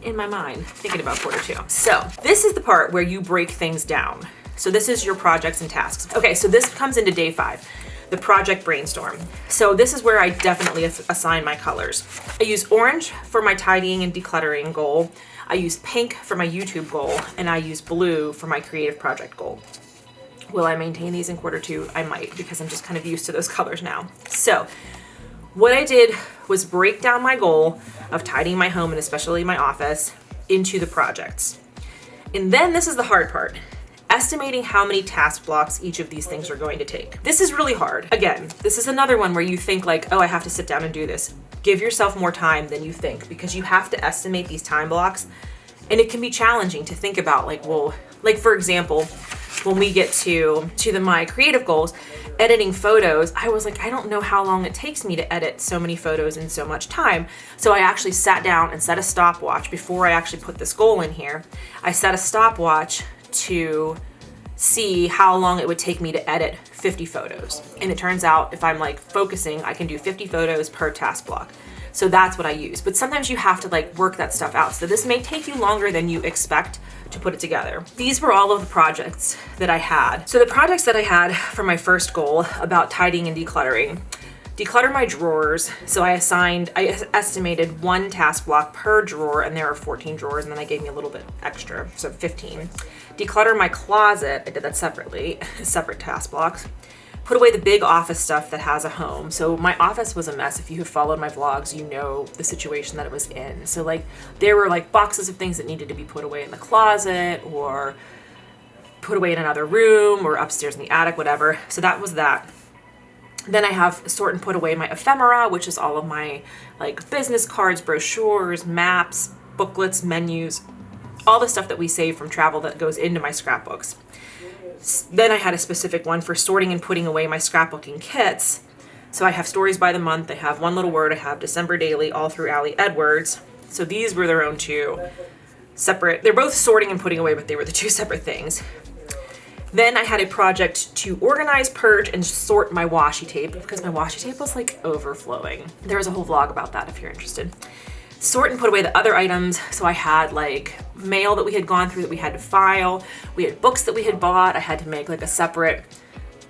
in my mind thinking about quarter 2. So this is the part where you break things down. So this is your projects and tasks. Okay, so this comes into day 5, the project brainstorm. So this is where I definitely assign my colors. I use orange for my tidying and decluttering goal. I use pink for my YouTube goal, and I use blue for my creative project goal. Will I maintain these in quarter 2? I might, because I'm just kind of used to those colors now. So what I did was break down my goal of tidying my home and especially my office into the projects. And then this is the hard part. Estimating how many task blocks each of these things are going to take. This is really hard. Again, this is another one where you think oh, I have to sit down and do this. Give yourself more time than you think, because you have to estimate these time blocks. And it can be challenging to think about for example, when we get to my creative goals, editing photos, I was I don't know how long it takes me to edit so many photos in so much time. So I actually sat down and set a stopwatch before I actually put this goal in here. I set a stopwatch to see how long it would take me to edit 50 photos. And it turns out if I'm like focusing, I can do 50 photos per task block. So that's what I use. But sometimes you have to like work that stuff out. So this may take you longer than you expect to put it together. These were all of the projects that I had. So the projects that I had for my first goal about tidying and decluttering. Declutter my drawers. So I estimated 1 task block per drawer, and there are 14 drawers, and then I gave me a little bit extra, so 15. Declutter my closet. I did that separately, separate task blocks. Put away the big office stuff that has a home. So my office was a mess. If you have followed my vlogs, you know the situation that it was in. So like there were like boxes of things that needed to be put away in the closet or put away in another room or upstairs in the attic, whatever. So that was that. Then I have sort and put away my ephemera, which is all of my like business cards, brochures, maps, booklets, menus, all the stuff that we save from travel that goes into my scrapbooks. Then I had a specific one for sorting and putting away my scrapbooking kits. So I have stories by the month, I have One Little Word, I have December Daily, all through Allie Edwards. So these were their own two separate, they're both sorting and putting away, but they were the two separate things. Then I had a project to organize, purge, and sort my washi tape because my washi tape was like overflowing. There was a whole vlog about that if you're interested. Sort and put away the other items. So I had like mail that we had gone through that we had to file. We had books that we had bought. I had to make like a separate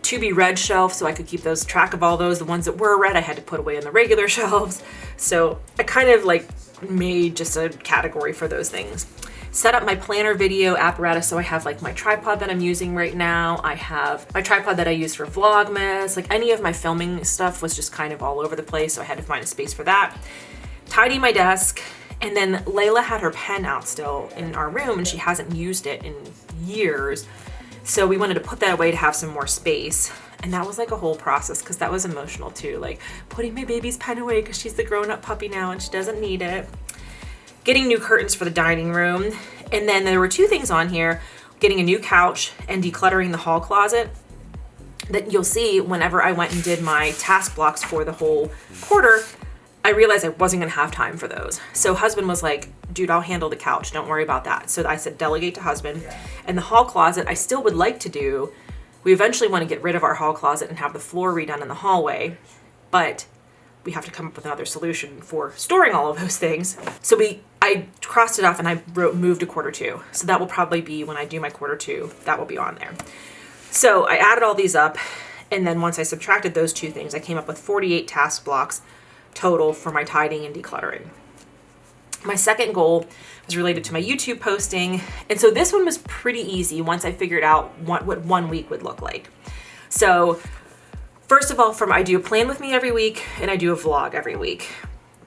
to be read shelf so I could keep those track of all those. The ones that were read I had to put away in the regular shelves. So I kind of like made just a category for those things. Set up my planner video apparatus. So I have like my tripod that I'm using right now. I have my tripod that I use for Vlogmas. Like any of my filming stuff was just kind of all over the place. So I had to find a space for that. Tidy my desk. And then Layla had her pen out still in our room and she hasn't used it in years. So we wanted to put that away to have some more space. And that was like a whole process because that was emotional too. Like putting my baby's pen away because she's the grown-up puppy now and she doesn't need it. Getting new curtains for the dining room. And then there were 2 things on here, getting a new couch and decluttering the hall closet that you'll see whenever I went and did my task blocks for the whole quarter, I realized I wasn't gonna have time for those. So husband was like, dude, I'll handle the couch, don't worry about that. So I said, delegate to husband. And the hall closet, I still would like to do. We eventually wanna get rid of our hall closet and have the floor redone in the hallway, but we have to come up with another solution for storing all of those things. So I crossed it off and I wrote move to quarter 2. So that will probably be when I do my quarter 2, that will be on there. So I added all these up. And then once I subtracted those 2 things, I came up with 48 task blocks total for my tidying and decluttering. My second goal was related to my YouTube posting. And so this one was pretty easy once I figured out what 1 week would look like. So first of all, I do a plan with me every week and I do a vlog every week.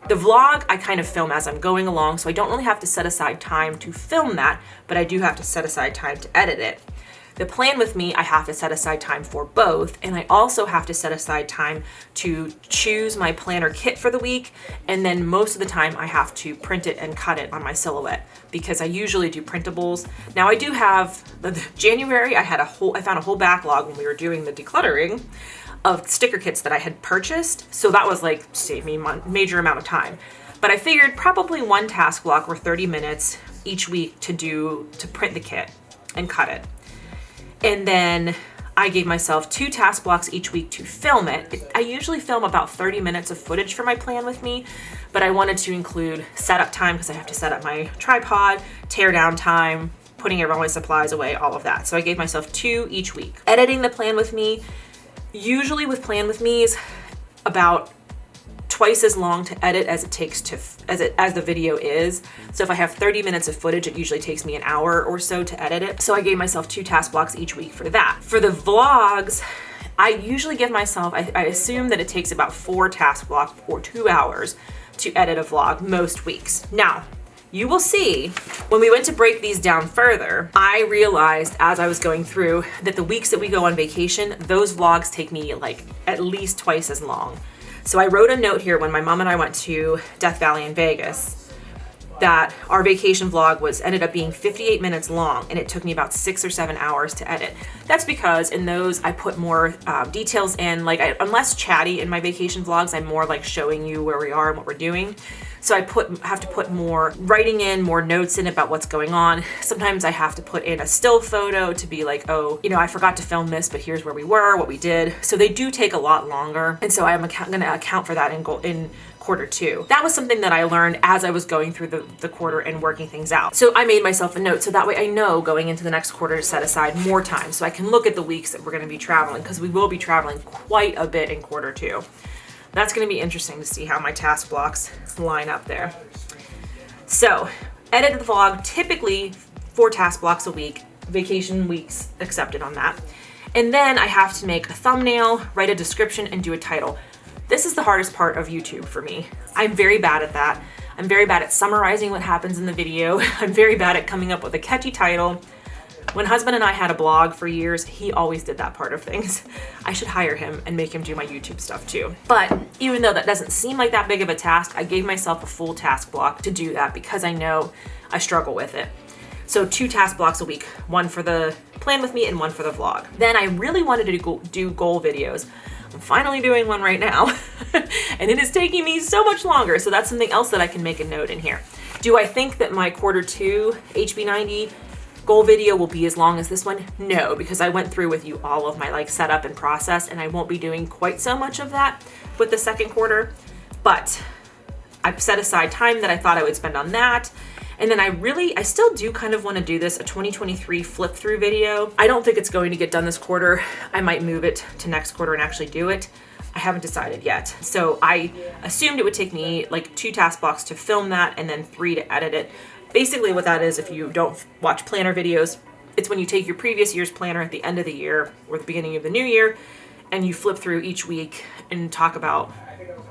The vlog, I kind of film as I'm going along, so I don't really have to set aside time to film that, but I do have to set aside time to edit it. The plan with me, I have to set aside time for both, and I also have to set aside time to choose my planner kit for the week, and then most of the time I have to print it and cut it on my silhouette because I usually do printables. Now I do have, January I found a whole backlog when we were doing the decluttering of sticker kits that I had purchased. So that was like, saved me a major amount of time. But I figured probably 1 task block or 30 minutes each week to print the kit and cut it. And then I gave myself 2 task blocks each week to film it. I usually film about 30 minutes of footage for my plan with me, but I wanted to include setup time because I have to set up my tripod, tear down time, putting all my supplies away, all of that. So I gave myself 2 each week. Editing the plan with me, usually with plan with me is about twice as long to edit as it takes as the video is. So if I have 30 minutes of footage, it usually takes me an hour or so to edit it. So I gave myself 2 task blocks each week for that. For the vlogs, I usually give myself, I assume that it takes about 4 task blocks or 2 hours to edit a vlog most weeks. Now, you will see when we went to break these down further, I realized as I was going through that the weeks that we go on vacation, those vlogs take me like at least twice as long. So I wrote a note here when my mom and I went to Death Valley in Vegas. that our vacation vlog ended up being 58 minutes long, and it took me about 6 or 7 hours to edit. That's because in those I put more details in. Like I'm less chatty in my vacation vlogs. I'm more like showing you where we are and what we're doing. So I have to put more writing in, more notes in about what's going on. Sometimes I have to put in a still photo to be like, oh, you know, I forgot to film this, but here's where we were, what we did. So they do take a lot longer. And so I'm gonna account for that in quarter 2. That was something that I learned as I was going through the quarter and working things out. So I made myself a note so that way I know going into the next quarter to set aside more time so I can look at the weeks that we're gonna be traveling, because we will be traveling quite a bit in quarter 2. That's gonna be interesting to see how my task blocks line up there. So, edit the vlog, typically 4 task blocks a week, vacation weeks accepted on that. And then I have to make a thumbnail, write a description, and do a title. This is the hardest part of YouTube for me. I'm very bad at that. I'm very bad at summarizing what happens in the video. I'm very bad at coming up with a catchy title. When husband and I had a blog for years, he always did that part of things. I should hire him and make him do my YouTube stuff too. But even though that doesn't seem like that big of a task, I gave myself a full task block to do that because I know I struggle with it. So 2 task blocks a week, one for the plan with me and one for the vlog. Then I really wanted to do goal videos. I'm finally doing one right now and it is taking me so much longer. So that's something else that I can make a note in here. Do I think that my quarter 2 HB90 goal video will be as long as this one? No, because I went through with you all of my like setup and process, and I won't be doing quite so much of that with the second quarter, but I've set aside time that I thought I would spend on that. And then I still do kind of want to do this, a 2023 flip through video. I don't think it's going to get done this quarter. I might move it to next quarter and actually do it. I haven't decided yet. So I assumed it would take me like 2 task blocks to film that and then 3 to edit it. Basically what that is, if you don't watch planner videos, it's when you take your previous year's planner at the end of the year or the beginning of the new year, and you flip through each week and talk about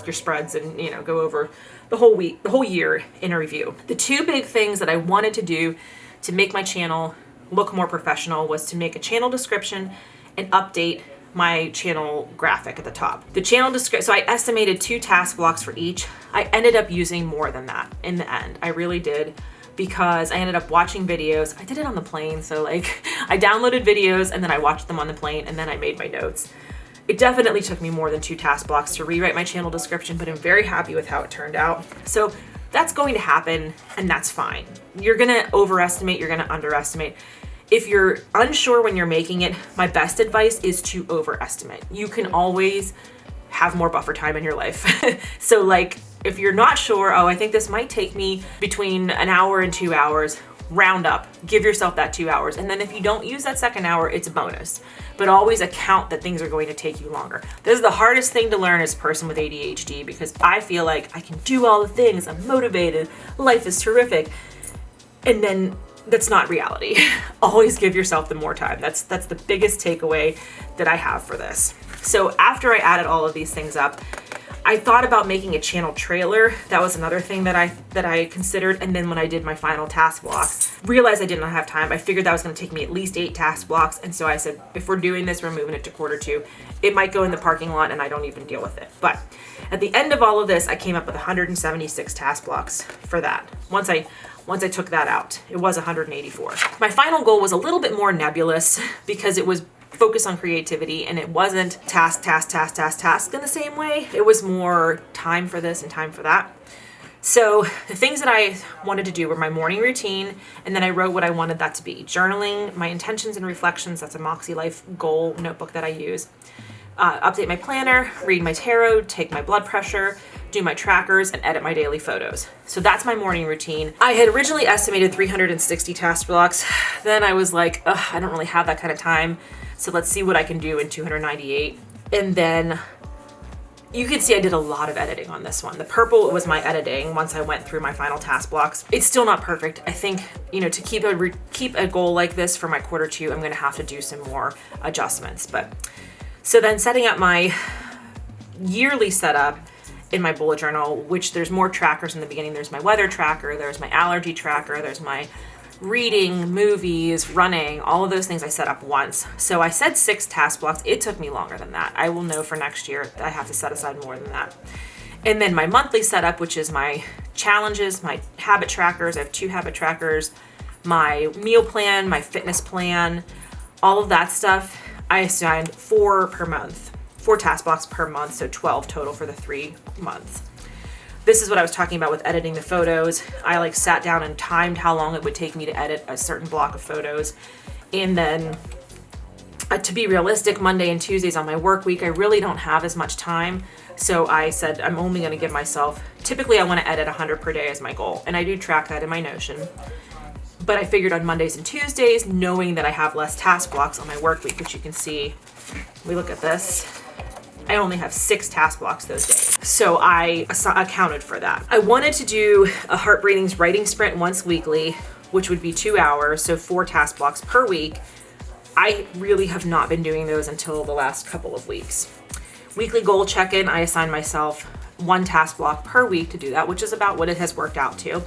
your spreads and, you know, go over the whole week, the whole year in a review. The 2 big things that I wanted to do to make my channel look more professional was to make a channel description and update my channel graphic at the top. The channel description, so I estimated 2 task blocks for each. I ended up using more than that in the end. I really did, because I ended up watching videos. I did it on the plane, so like I downloaded videos and then I watched them on the plane and then I made my notes. It definitely took me more than 2 task blocks to rewrite my channel description, but I'm very happy with how it turned out. So that's going to happen, and that's fine. You're gonna overestimate, you're gonna underestimate. If you're unsure when you're making it, my best advice is to overestimate. You can always have more buffer time in your life. So like, if you're not sure, oh, I think this might take me between an hour and 2 hours, round up, give yourself that 2 hours. And then if you don't use that second hour, it's a bonus. But always account that things are going to take you longer. This is the hardest thing to learn as a person with ADHD, because I feel like I can do all the things, I'm motivated, life is terrific. And then that's not reality. Always give yourself the more time. That's the biggest takeaway that I have for this. So after I added all of these things up, I thought about making a channel trailer. That was another thing that I considered. And then when I did my final task blocks, realized I did not have time. I figured that was going to take me at least 8 task blocks. And so I said, if we're doing this, we're moving it to quarter 2. It might go in the parking lot and I don't even deal with it. But at the end of all of this, I came up with 176 task blocks for that. Once I took that out, it was 184. My final goal was a little bit more nebulous because it was focus on creativity and it wasn't task in the same way. It was more time for this and time for that. So the things that I wanted to do were my morning routine, and then I wrote what I wanted that to be. Journaling, my intentions and reflections, that's a Moxie Life goal notebook that I use. Update my planner, read my tarot, take my blood pressure, do my trackers, and edit my daily photos. So that's my morning routine. I had originally estimated 360 task blocks. Then I was like, ugh, I don't really have that kind of time. So let's see what I can do in 298. And then you can see I did a lot of editing on this one. The purple was my editing once I went through my final task blocks. It's still not perfect. I think, you know, to keep a goal like this for my quarter 2, I'm gonna have to do some more adjustments. But so then setting up my yearly setup in my bullet journal, which there's more trackers in the beginning. There's my weather tracker, there's my allergy tracker, there's my reading, movies, running, all of those things I set up once. So I said 6 task blocks. It took me longer than that. I will know for next year I have to set aside more than that. And then my monthly setup, which is my challenges, my habit trackers. I have 2 habit trackers, my meal plan, my fitness plan, all of that stuff. I assigned 4 per month, 4 task blocks per month, so 12 total for the 3 months. This is what I was talking about with editing the photos. I like sat down and timed how long it would take me to edit a certain block of photos. And then to be realistic, Monday and Tuesdays on my work week, I really don't have as much time. So I said, I'm only going to give myself, typically I want to edit 100 per day as my goal. And I do track that in my Notion. But I figured on Mondays and Tuesdays, knowing that I have less task blocks on my work week, which you can see, we look at this, I only have 6 task blocks those days. So I accounted for that. I wanted to do a Heart Breathing's writing sprint once weekly, which would be 2 hours, so 4 task blocks per week. I really have not been doing those until the last couple of weeks. Weekly goal check-in, I assign myself 1 task block per week to do that, which is about what it has worked out to.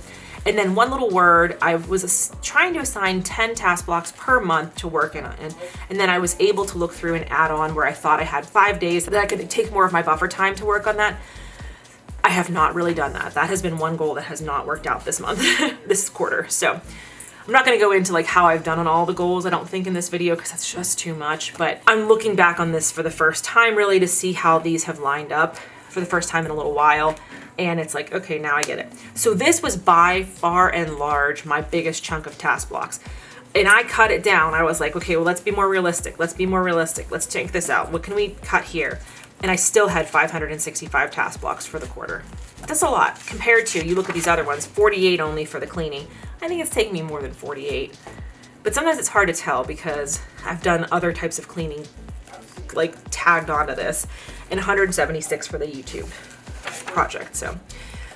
And then 1 little word, I was trying to assign 10 task blocks per month to work in. And then I was able to look through and add on where I thought I had 5 days that I could take more of my buffer time to work on that. I have not really done that. That has been one goal that has not worked out this month, this quarter. So I'm not going to go into like how I've done on all the goals, I don't think, in this video, because that's just too much. But I'm looking back on this for the first time really to see how these have lined up for the first time in a little while. And it's like, okay, now I get it. So this was by far and large my biggest chunk of task blocks. And I cut it down. I was like, okay, well, let's be more realistic. Let's be more realistic. Let's check this out. What can we cut here? And I still had 565 task blocks for the quarter. That's a lot compared to, you look at these other ones, 48 only for the cleaning. I think it's taken me more than 48. But sometimes it's hard to tell because I've done other types of cleaning like tagged onto this, and 176 for the YouTube project. So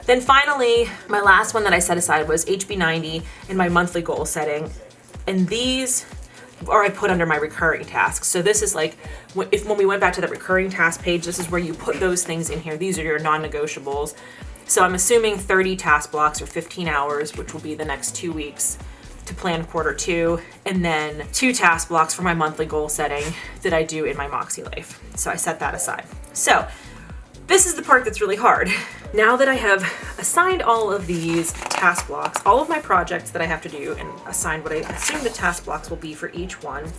then finally, my last one that I set aside was HB90 and my monthly goal setting. And these are I put under my recurring tasks. So this is like, when we went back to the recurring task page, this is where you put those things in here. These are your non-negotiables. So I'm assuming 30 task blocks or 15 hours, which will be the next 2 weeks to plan quarter 2, and then 2 task blocks for my monthly goal setting that I do in my Moxie life. So I set that aside. So this is the part that's really hard. Now that I have assigned all of these task blocks, all of my projects that I have to do, and assigned what I assume the task blocks will be for each one,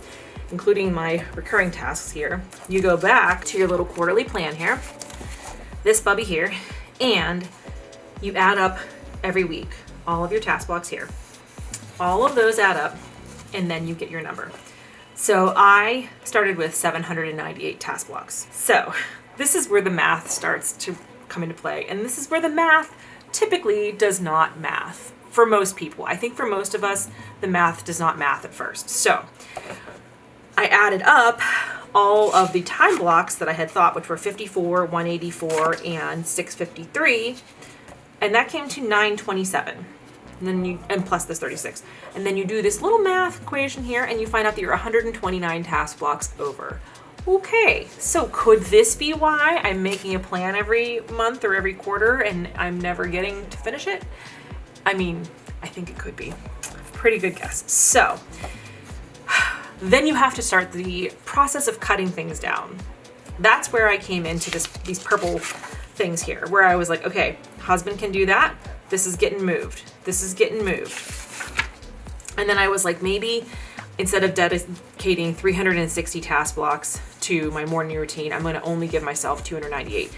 including my recurring tasks here, you go back to your little quarterly plan here, this bubby here, and you add up every week, all of your task blocks here. All of those add up, and then you get your number. So I started with 798 task blocks. So this is where the math starts to come into play. And this is where the math typically does not math for most people. I think for most of us, the math does not math at first. So I added up all of the time blocks that I had thought, which were 54, 184, and 653. And that came to 927. And then and plus this 36. And then you do this little math equation here and you find out that you're 129 task blocks over. Okay, so could this be why I'm making a plan every month or every quarter and I'm never getting to finish it? I mean, I think it could be. Pretty good guess. So then you have to start the process of cutting things down. That's where I came into these purple things here, where I was like, okay, husband can do that. This is getting moved. This is getting moved. And then I was like, maybe instead of dedicating 360 task blocks to my morning routine, I'm going to only give myself 298.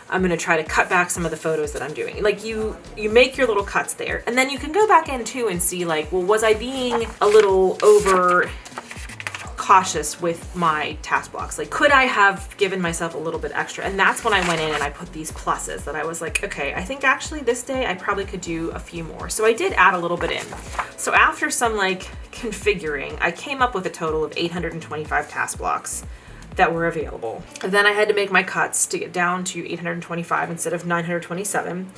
I'm going to try to cut back some of the photos that I'm doing. Like you make your little cuts there, and then you can go back in too and see like, well, was I being a little over cautious with my task blocks? Like, could I have given myself a little bit extra? And that's when I went in and I put these pluses that I was like, okay, I think actually this day I probably could do a few more. So I did add a little bit in. So after some like configuring, I came up with a total of 825 task blocks that were available. And then I had to make my cuts to get down to 825 instead of 927.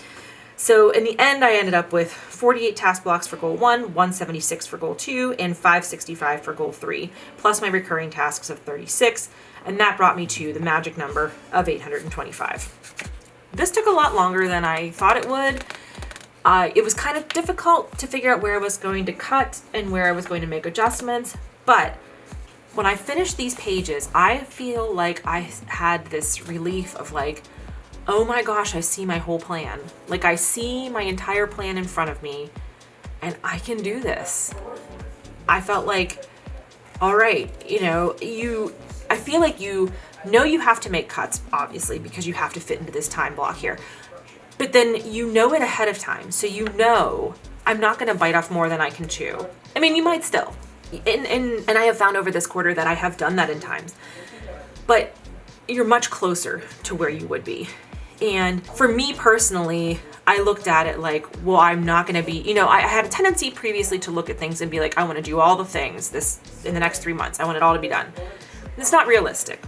So in the end, I ended up with 48 task blocks for goal 1, 176 for goal 2, and 565 for goal 3, plus my recurring tasks of 36, and that brought me to the magic number of 825. This took a lot longer than I thought it would. It was kind of difficult to figure out where I was going to cut and where I was going to make adjustments, but when I finished these pages, I feel like I had this relief of like, oh my gosh, I see my whole plan. Like I see my entire plan in front of me and I can do this. I felt like, all right, you know, I feel like you know you have to make cuts, obviously, because you have to fit into this time block here. But then you know it ahead of time. So you know, I'm not gonna bite off more than I can chew. I mean, you might still. And I have found over this quarter that I have done that in times. But you're much closer to where you would be. And for me personally, I looked at it like, well, I'm not gonna be, you know, I had a tendency previously to look at things and be like, I wanna do all the things in the next 3 months. I want it all to be done. It's not realistic.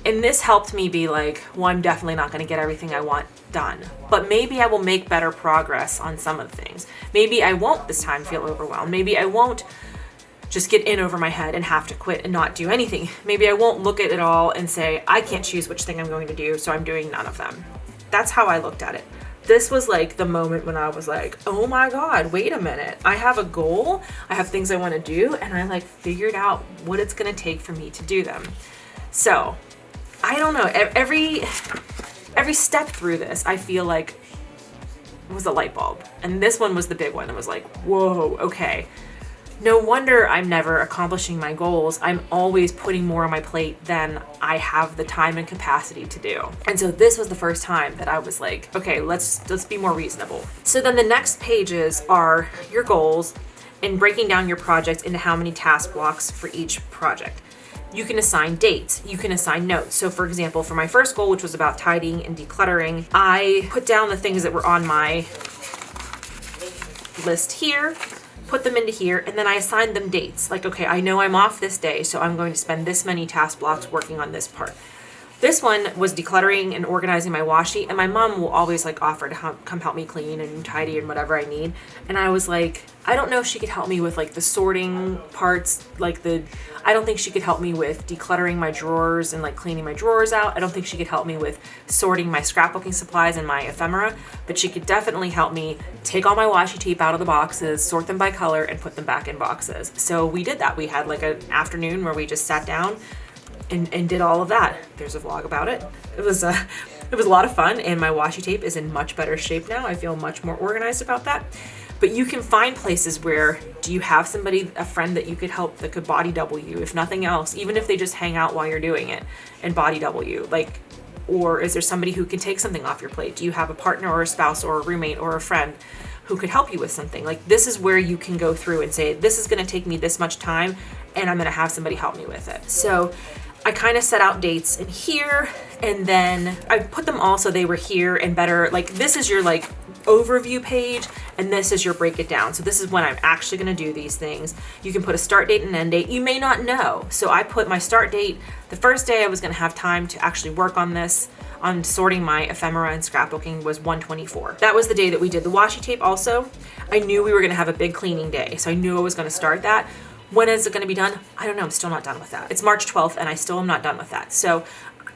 And this helped me be like, well, I'm definitely not gonna get everything I want done, but maybe I will make better progress on some of the things. Maybe I won't this time feel overwhelmed. Maybe I won't just get in over my head and have to quit and not do anything. Maybe I won't look at it all and say, I can't choose which thing I'm going to do, so I'm doing none of them. That's how I looked at it. This was like the moment when I was like, oh my God, wait a minute. I have a goal, I have things I wanna do, and I like figured out what it's gonna take for me to do them. So, I don't know, every step through this, I feel like was a light bulb. And this one was the big one. It was like, whoa, okay. No wonder I'm never accomplishing my goals. I'm always putting more on my plate than I have the time and capacity to do. And so this was the first time that I was like, okay, let's be more reasonable. So then the next pages are your goals and breaking down your project into how many task blocks for each project. You can assign dates, you can assign notes. So for example, for my first goal, which was about tidying and decluttering, I put down the things that were on my list here, put them into here, and then I assigned them dates. Like, okay, I know I'm off this day, so I'm going to spend this many task blocks working on this part. This one was decluttering and organizing my washi, and my mom will always like offer to come help me clean and tidy and whatever I need. And I was like, I don't know if she could help me with like the sorting parts, I don't think she could help me with decluttering my drawers and like cleaning my drawers out. I don't think she could help me with sorting my scrapbooking supplies and my ephemera, but she could definitely help me take all my washi tape out of the boxes, sort them by color, and put them back in boxes. So we did that. We had like an afternoon where we just sat down and did all of that. There's a vlog about it. It was a lot of fun, and my washi tape is in much better shape now. I feel much more organized about that. But you can find places where, do you have somebody, a friend that you could help that could body double you, if nothing else, even if they just hang out while you're doing it and body double you, like, or is there somebody who can take something off your plate? Do you have a partner or a spouse or a roommate or a friend who could help you with something? Like, this is where you can go through and say, this is gonna take me this much time and I'm gonna have somebody help me with it. So I kind of set out dates in here, and then I put them all so they were here and better. Like, this is your like overview page, and this is your break it down. So this is when I'm actually gonna do these things. You can put a start date and an end date. You may not know. So I put my start date, the first day I was gonna have time to actually work on this, on sorting my ephemera and scrapbooking, was 1/24. That was the day that we did the washi tape also. I knew we were gonna have a big cleaning day, so I knew I was gonna start that. When is it gonna be done? I don't know, I'm still not done with that. It's March 12th and I still am not done with that. So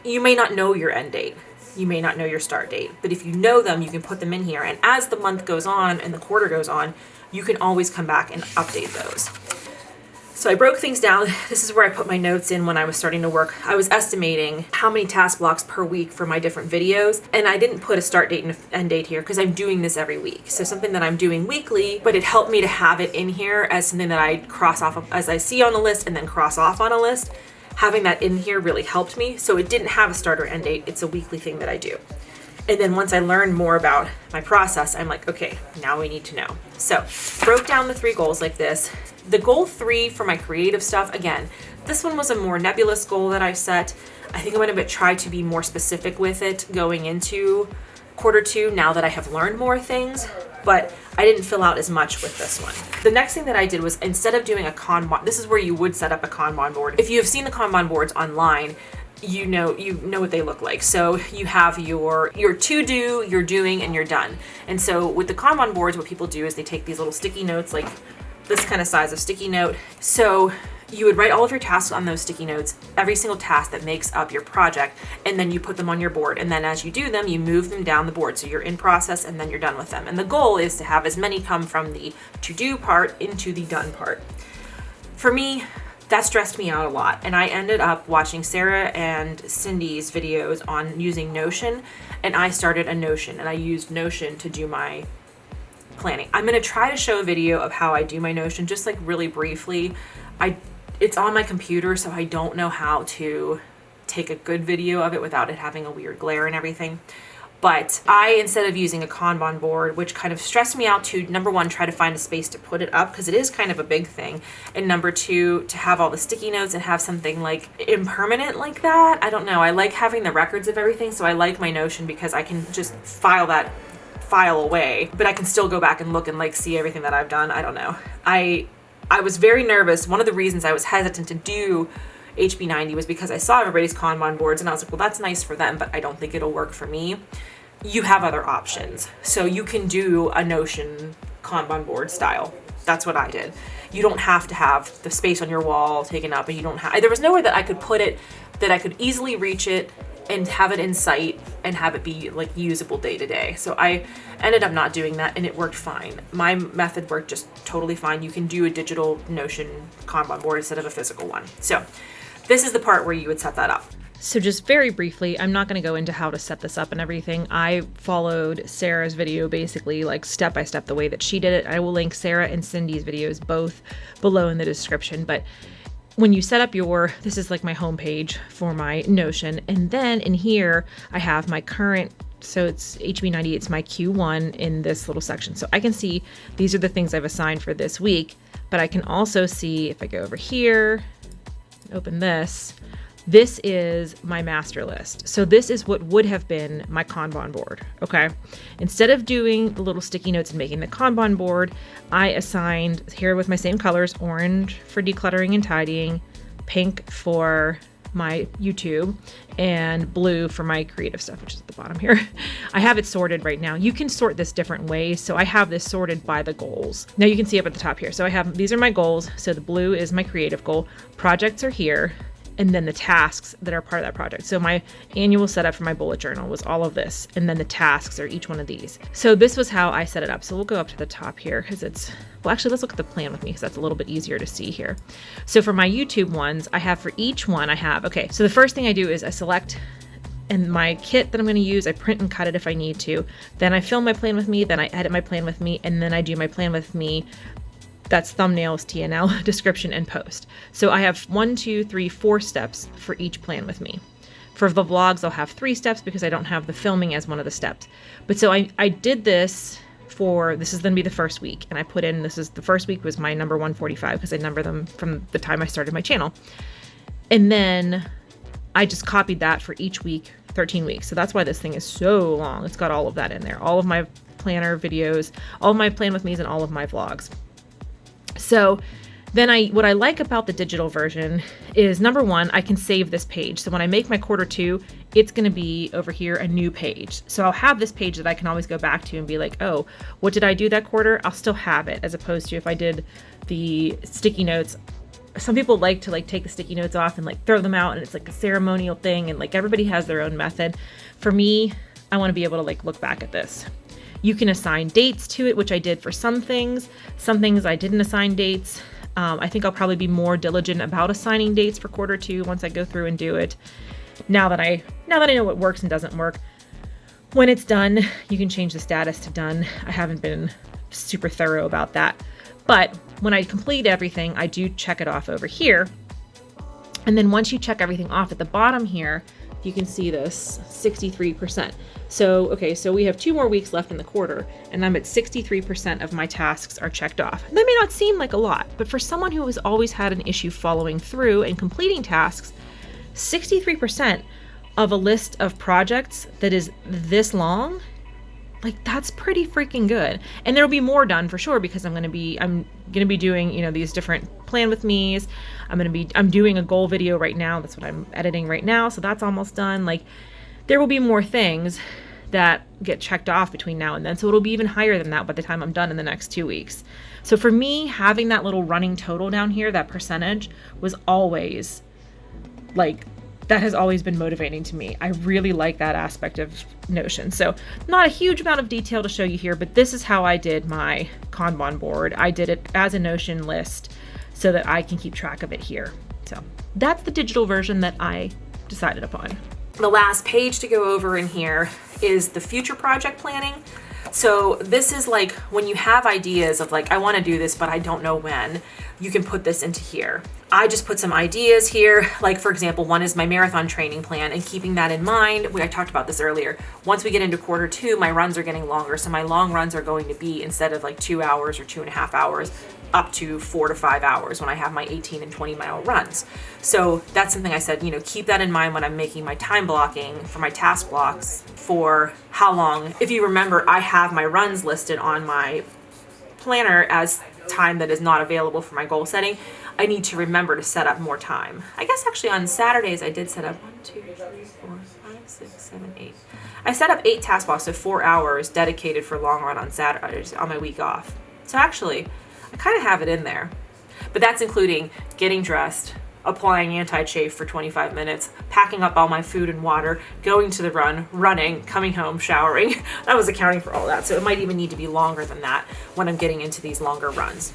you may not know your end date. You may not know your start date, but if you know them, you can put them in here. And as the month goes on and the quarter goes on, you can always come back and update those. So I broke things down. This is where I put my notes in when I was starting to work. I was estimating how many task blocks per week for my different videos. And I didn't put a start date and end date here because I'm doing this every week. So something that I'm doing weekly, but it helped me to have it in here as something that I cross off as I see on a list and then cross off on a list. Having that in here really helped me. So it didn't have a start or end date. It's a weekly thing that I do. And then once I learned more about my process, I'm like, okay, now we need to know. So broke down the 3 goals like this. The goal 3 for my creative stuff, again, this one was a more nebulous goal that I set. I think I'm gonna try to be more specific with it going into quarter 2 now that I have learned more things, but I didn't fill out as much with this one. The next thing that I did was, instead of doing a KanBan, this is where you would set up a KanBan board. If you have seen the KanBan boards online, you know what they look like. So you have your to do, your doing, and your done. And so with the KanBan boards, what people do is they take these little sticky notes, like this kind of size of sticky note. So you would write all of your tasks on those sticky notes, every single task that makes up your project, and then you put them on your board. And then as you do them, you move them down the board. So you're in process and then you're done with them. And the goal is to have as many come from the to do part into the done part. For me, that stressed me out a lot, and I ended up watching Sarah and Cindy's videos on using Notion and I started a Notion, and I used Notion to do my planning. I'm going to try to show a video of how I do my Notion, just like really briefly. It's on my computer, so I don't know how to take a good video of it without it having a weird glare and everything. But I, instead of using a Kanban board, which kind of stressed me out to, number one, try to find a space to put it up, because it is kind of a big thing. And number two, to have all the sticky notes and have something like impermanent like that. I don't know. I like having the records of everything. So I like my Notion because I can just file away, but I can still go back and look and like see everything that I've done. I don't know. I was very nervous. One of the reasons I was hesitant to do HB90 was because I saw everybody's Kanban boards and I was like, well, that's nice for them, but I don't think it'll work for me. You have other options. So you can do a Notion Kanban board style. That's what I did. You don't have to have the space on your wall taken up, and you don't have, there was nowhere that I could put it, that I could easily reach it and have it in sight and have it be like usable day to day. So I ended up not doing that, and it worked fine. My method worked just totally fine. You can do a digital Notion Kanban board instead of a physical one. So this is the part where you would set that up. So just very briefly, I'm not going to go into how to set this up and everything. I followed Sarah's video basically like step by step the way that she did it. I will link Sarah and Cindy's videos both below in the description. But when you set up this is like my home page for my Notion. And then in here, I have my current, so it's HB90, it's my Q1 in this little section. So I can see these are the things I've assigned for this week, but I can also see if I go over here, open this is my master list. So this is what would have been my Kanban board, okay? Instead of doing the little sticky notes and making the Kanban board, I assigned here with my same colors, orange for decluttering and tidying, pink for my YouTube, and blue for my creative stuff, which is at the bottom here. I have it sorted right now. You can sort this different ways. So I have this sorted by the goals. Now you can see up at the top here. So these are my goals. So the blue is my creative goal. Projects are here. And then the tasks that are part of that project. So my annual setup for my bullet journal was all of this. And then the tasks are each one of these. So this was how I set it up. So we'll go up to the top here because well, actually, let's look at the plan with me because that's a little bit easier to see here. So for my YouTube ones, I have for each one, okay, so the first thing I do is I select, and my kit that I'm going to use, I print and cut it if I need to. Then I film my plan with me, then I edit my plan with me, and then I do my plan with me. That's thumbnails, TNL, description, and post. So I have 1, 2, 3, 4 steps for each plan with me. For the vlogs, I'll have 3 steps because I don't have the filming as one of the steps. But so I did this this is going to be the first week. And I put in, the first week was my number 145 because I number them from the time I started my channel. And then I just copied that for each week, 13 weeks. So that's why this thing is so long. It's got all of that in there. All of my planner videos, all of my plan with me's, and all of my vlogs. So then what I like about the digital version is, number one, I can save this page. So when I make my quarter 2, it's going to be over here, a new page. So I'll have this page that I can always go back to and be like, oh, what did I do that quarter? I'll still have it, as opposed to if I did the sticky notes. Some people like to take the sticky notes off and like throw them out, and it's like a ceremonial thing, and like everybody has their own method. For me, I want to be able to like look back at this. You can assign dates to it, which I did for some things. Some things I didn't assign dates. I think I'll probably be more diligent about assigning dates for quarter 2 once I go through and do it. Now that I know what works and doesn't work. When it's done, you can change the status to done. I haven't been super thorough about that. But when I complete everything, I do check it off over here. And then once you check everything off at the bottom here, you can see this 63%. So, okay, so we have 2 more weeks left in the quarter, and I'm at 63% of my tasks are checked off. That may not seem like a lot, but for someone who has always had an issue following through and completing tasks, 63% of a list of projects that is this long, like that's pretty freaking good. And there'll be more done for sure, because I'm gonna be doing, these different plan with me's. I'm doing a goal video right now. That's what I'm editing right now. So that's almost done. Like, there will be more things that get checked off between now and then. So it'll be even higher than that by the time I'm done in the next 2 weeks. So for me, having that little running total down here, that percentage, was always that has always been motivating to me. I really like that aspect of Notion. So not a huge amount of detail to show you here, but this is how I did my Kanban board. I did it as a Notion list so that I can keep track of it here. So that's the digital version that I decided upon. The last page to go over in here is the future project planning. So this is like when you have ideas of like, I want to do this, but I don't know when, you can put this into here. I just put some ideas here. Like for example, one is my marathon training plan, and keeping that in mind, I talked about this earlier. Once we get into quarter two, my runs are getting longer. So my long runs are going to be, instead of like 2 hours or 2.5 hours, up to 4 to 5 hours when I have my 18 and 20 mile runs. So that's something I said, keep that in mind when I'm making my time blocking for my task blocks for how long. If you remember, I have my runs listed on my planner as time that is not available for my goal setting. I need to remember to set up more time. I guess actually on Saturdays I did set up 1, 2, 3, 4, 5, 6, 7, 8. I set up 8 task blocks of 4 hours dedicated for long run on Saturdays on my week off. So actually, I kind of have it in there. But that's including getting dressed, applying anti-chafe for 25 minutes, packing up all my food and water, going to the run, running, coming home, showering. That was accounting for all that. So it might even need to be longer than that when I'm getting into these longer runs.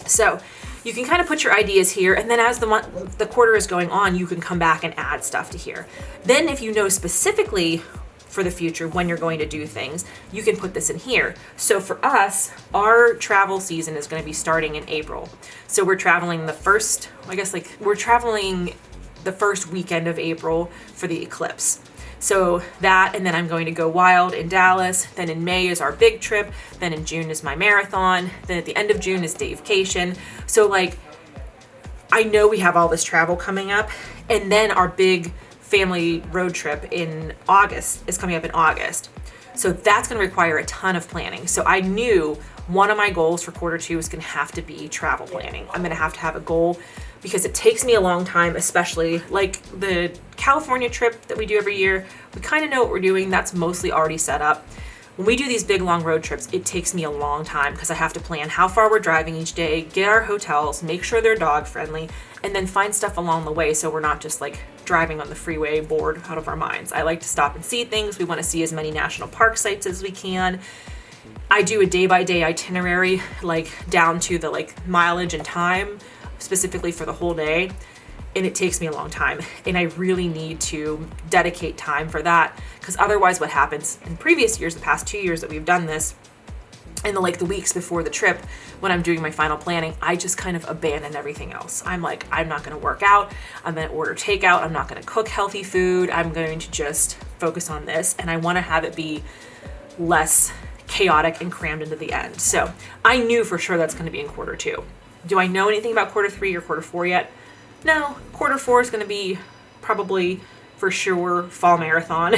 So you can kind of put your ideas here, and then as the quarter is going on, you can come back and add stuff to here. Then if you know specifically for the future when you're going to do things, you can put this in here. So for us, our travel season is going to be starting in April. So we're traveling we're traveling the first weekend of April for the eclipse. So that, and then I'm going to go wild in Dallas. Then in May is our big trip. Then in June is my marathon. Then at the end of June is Davecation. So like, I know we have all this travel coming up, and then our big family road trip in August is coming up in August. So that's going to require a ton of planning. So I knew one of my goals for quarter two is going to have to be travel planning. I'm going to have a goal, because it takes me a long time, especially like the California trip that we do every year. We kind of know what we're doing. That's mostly already set up. When we do these big long road trips, it takes me a long time because I have to plan how far we're driving each day, get our hotels, make sure they're dog friendly, and then find stuff along the way so we're not just like driving on the freeway bored out of our minds. I like to stop and see things. We want to see as many national park sites as we can. I do a day-by-day itinerary, like down to the like mileage and time, specifically for the whole day. And it takes me a long time, and I really need to dedicate time for that, because otherwise what happens in previous years, the past 2 years that we've done this, and the weeks before the trip, when I'm doing my final planning, I just kind of abandon everything else. I'm like, I'm not going to work out. I'm going to order takeout. I'm not going to cook healthy food. I'm going to just focus on this, and I want to have it be less chaotic and crammed into the end. So I knew for sure that's going to be in quarter two. Do I know anything about quarter three or quarter four yet? No, quarter four is going to be probably for sure fall marathon.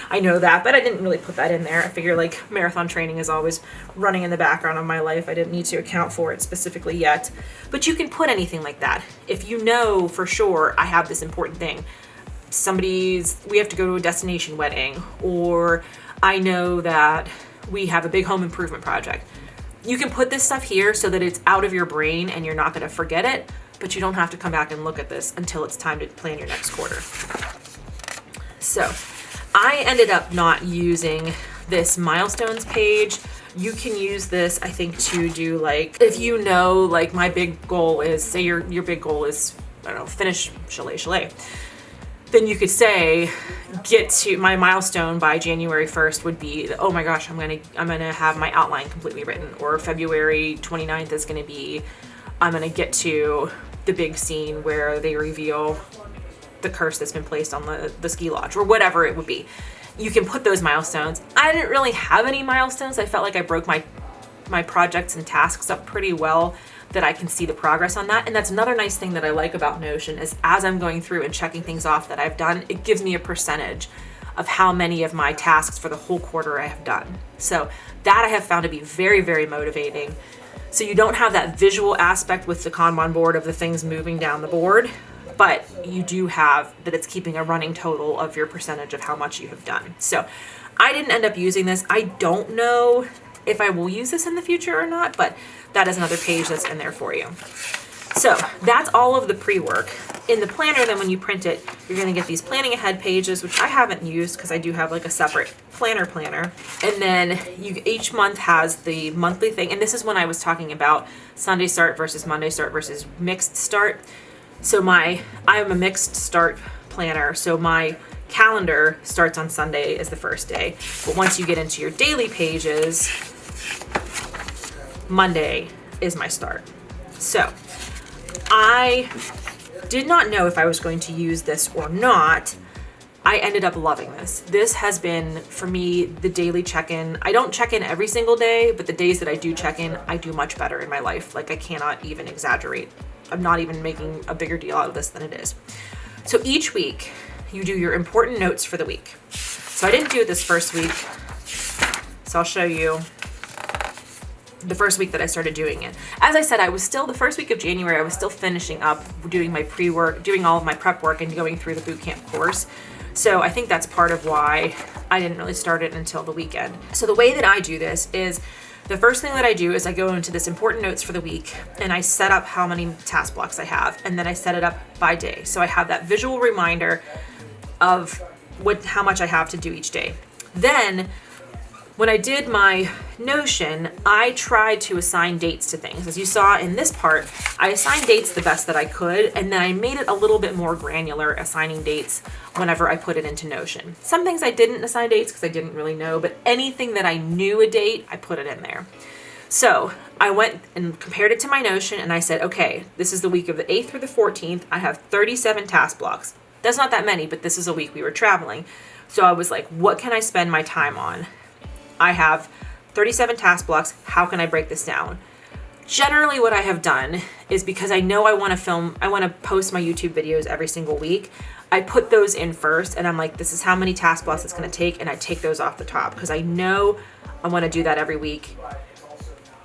I know that, but I didn't really put that in there. I figure like marathon training is always running in the background of my life. I didn't need to account for it specifically yet, but you can put anything like that. If you know for sure I have this important thing, we have to go to a destination wedding, or I know that we have a big home improvement project. You can put this stuff here so that it's out of your brain and you're not going to forget it, but you don't have to come back and look at this until it's time to plan your next quarter. So I ended up not using this milestones page. You can use this, I think, to do like, if you know, like my big goal is, say your big goal is, I don't know, finish Chalet. Then you could say, get to my milestone by January 1st would be, oh my gosh, I'm gonna have my outline completely written, or February 29th is gonna be, I'm gonna get to the big scene where they reveal the curse that's been placed on the ski lodge, or whatever it would be. You can put those milestones. I didn't really have any milestones. I felt like I broke my projects and tasks up pretty well, that I can see the progress on that. And that's another nice thing that I like about Notion, is as I'm going through and checking things off that I've done, it gives me a percentage of how many of my tasks for the whole quarter I have done. So that I have found to be very, very motivating. So you don't have that visual aspect with the Kanban board of the things moving down the board, but you do have that it's keeping a running total of your percentage of how much you have done. So I didn't end up using this. I don't know if I will use this in the future or not, but that is another page that's in there for you. So that's all of the pre-work. In the planner, then when you print it, you're gonna get these planning ahead pages, which I haven't used because I do have like a separate planner. And then each month has the monthly thing. And this is when I was talking about Sunday start versus Monday start versus mixed start. So I'm a mixed start planner. So my calendar starts on Sunday as the first day. But once you get into your daily pages, Monday is my start. So I did not know if I was going to use this or not. I ended up loving this. This has been, for me, the daily check-in. I don't check in every single day, but the days that I do check in, I do much better in my life. Like, I cannot even exaggerate. I'm not even making a bigger deal out of this than it is. So each week, you do your important notes for the week. So I didn't do it this first week. So I'll show you the first week that I started doing it. As I said, the first week of January, I was still finishing up doing my pre-work, doing all of my prep work and going through the boot camp course. So I think that's part of why I didn't really start it until the weekend. So the way that I do this is, the first thing that I do is I go into this important notes for the week and I set up how many task blocks I have, and then I set it up by day. So I have that visual reminder of how much I have to do each day. Then when I did my Notion, I tried to assign dates to things. As you saw in this part, I assigned dates the best that I could, and then I made it a little bit more granular, assigning dates whenever I put it into Notion. Some things I didn't assign dates because I didn't really know, but anything that I knew a date, I put it in there. So I went and compared it to my Notion, and I said, okay, this is the week of the 8th through the 14th. I have 37 task blocks. That's not that many, but this is a week we were traveling. So I was like, what can I spend my time on? I have 37 task blocks. How can I break this down? Generally what I have done is, because I know I want to post my YouTube videos every single week, I put those in first, and I'm like, this is how many task blocks it's going to take, and I take those off the top because I know I want to do that every week.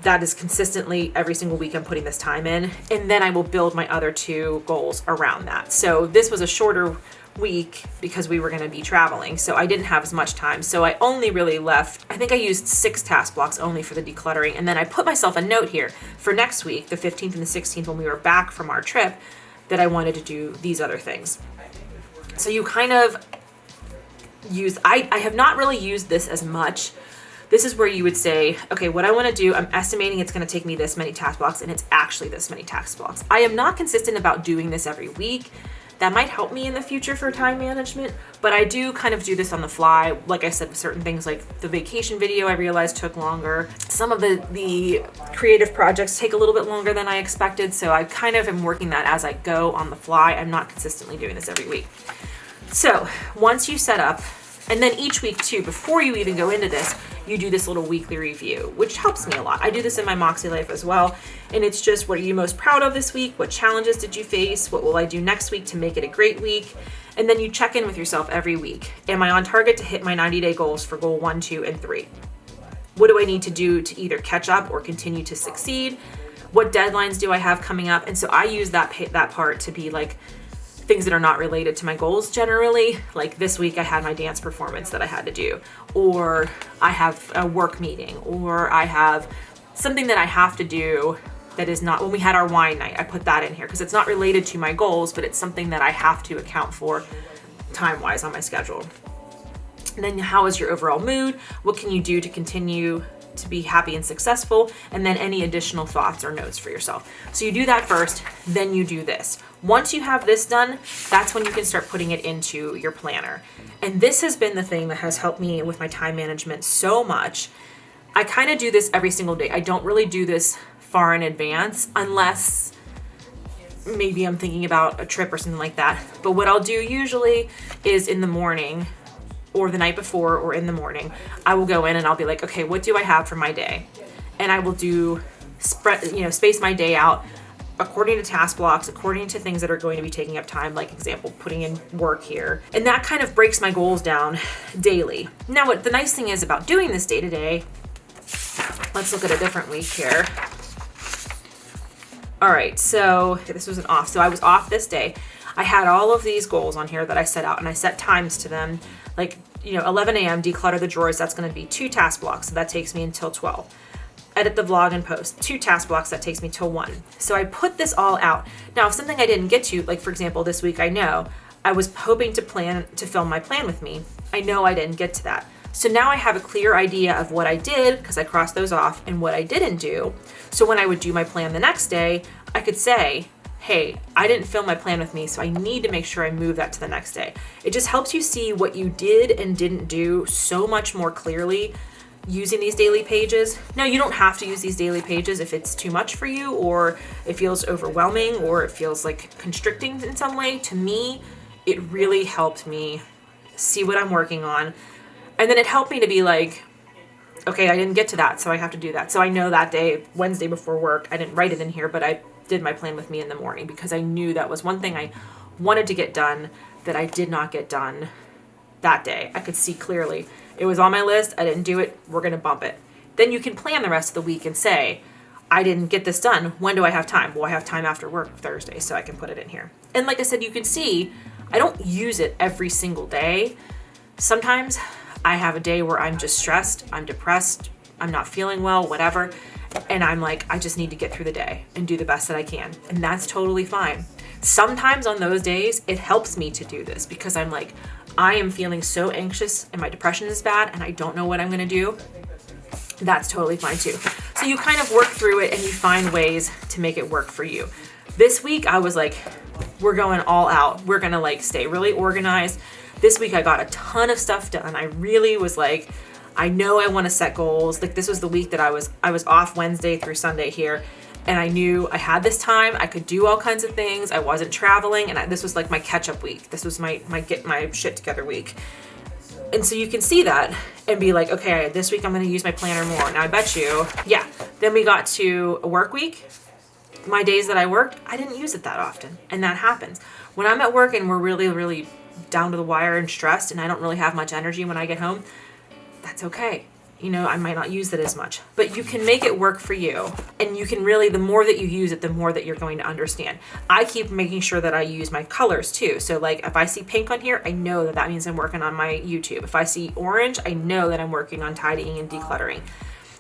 That is consistently every single week I'm putting this time in, and then I will build my other two goals around that. So this was a shorter week because we were going to be traveling, so I didn't have as much time. So I only really left, I think I used 6 task blocks only for the decluttering, and then I put myself a note here for next week, the 15th and the 16th, when we were back from our trip, that I wanted to do these other things. So you kind of use, I have not really used this as much. This is where you would say, okay, what I want to do, I'm estimating it's going to take me this many task blocks, and it's actually this many task blocks. I am not consistent about doing this every week. That might help me in the future for time management, but I do kind of do this on the fly. Like I said, with certain things, like the vacation video I realized took longer. Some of the creative projects take a little bit longer than I expected, so I kind of am working that as I go on the fly. I'm not consistently doing this every week. So once you set up, and then each week too, before you even go into this, you do this little weekly review, which helps me a lot. I do this in my Moxie life as well. And it's just, what are you most proud of this week? What challenges did you face? What will I do next week to make it a great week? And then you check in with yourself every week. Am I on target to hit my 90-day goals for goal 1, 2, and 3? What do I need to do to either catch up or continue to succeed? What deadlines do I have coming up? And so I use that part to be like things that are not related to my goals generally. Like this week I had my dance performance that I had to do, or I have a work meeting, or I have something that I have to do that is not, when we had our wine night, I put that in here because it's not related to my goals, but it's something that I have to account for time-wise on my schedule. And then how is your overall mood? What can you do to continue to be happy and successful? And then any additional thoughts or notes for yourself. So you do that first, then you do this. Once you have this done, that's when you can start putting it into your planner. And this has been the thing that has helped me with my time management so much. I kind of do this every single day. I don't really do this far in advance unless maybe I'm thinking about a trip or something like that. But what I'll do usually is in the morning, or the night before, or in the morning, I will go in and I'll be like, okay, what do I have for my day? And I will space my day out according to task blocks, according to things that are going to be taking up time, like example, putting in work here. And that kind of breaks my goals down daily. Now, what the nice thing is about doing this day to day, let's look at a different week here. All right, so this was an off. So I was off this day. I had all of these goals on here that I set out, and I set times to them. Like, 11 a.m., declutter the drawers. That's going to be 2 task blocks. So that takes me until 12. Edit the vlog and post, 2 task blocks. That takes me till 1. So I put this all out. Now, if something I didn't get to, like for example, this week, I know I was hoping to film my plan with me. I know I didn't get to that. So now I have a clear idea of what I did, because I crossed those off, and what I didn't do. So when I would do my plan the next day, I could say, hey, I didn't film my plan with me, so I need to make sure I move that to the next day. It just helps you see what you did and didn't do so much more clearly using these daily pages. Now, you don't have to use these daily pages if it's too much for you, or it feels overwhelming, or it feels like constricting in some way. To me, it really helped me see what I'm working on. And then it helped me to be like, okay, I didn't get to that, so I have to do that. So I know that day, Wednesday before work, I didn't write it in here, but I did my plan with me in the morning because I knew that was one thing I wanted to get done that I did not get done that day. I could see clearly. It was on my list. I didn't do it. We're going to bump it. Then you can plan the rest of the week and say, I didn't get this done. When do I have time? Well, I have time after work Thursday, so I can put it in here. And like I said, you can see I don't use it every single day. Sometimes I have a day where I'm just stressed, I'm depressed, I'm not feeling well, whatever. And I'm like, I just need to get through the day and do the best that I can. And that's totally fine. Sometimes on those days, it helps me to do this because I'm like, I am feeling so anxious and my depression is bad and I don't know what I'm gonna do. That's totally fine too. So you kind of work through it and you find ways to make it work for you. This week, I was like, we're going all out. We're gonna like stay really organized. This week I got a ton of stuff done. I really was like, I know I want to set goals. Like this was the week that I was off Wednesday through Sunday here. And I knew I had this time. I could do all kinds of things. I wasn't traveling. And this was like my catch up week. This was my get my shit together week. And so you can see that and be like, okay, this week I'm going to use my planner more. Now I bet you, yeah. Then we got to a work week. My days that I worked, I didn't use it that often. And that happens. When I'm at work and we're really, really down to the wire and stressed and I don't really have much energy when I get home, that's okay. You know, I might not use it as much, but you can make it work for you. And you can really, the more that you use it, the more that you're going to understand. I keep making sure that I use my colors too. So like if I see pink on here, I know that that means I'm working on my YouTube. If I see orange, I know that I'm working on tidying and decluttering.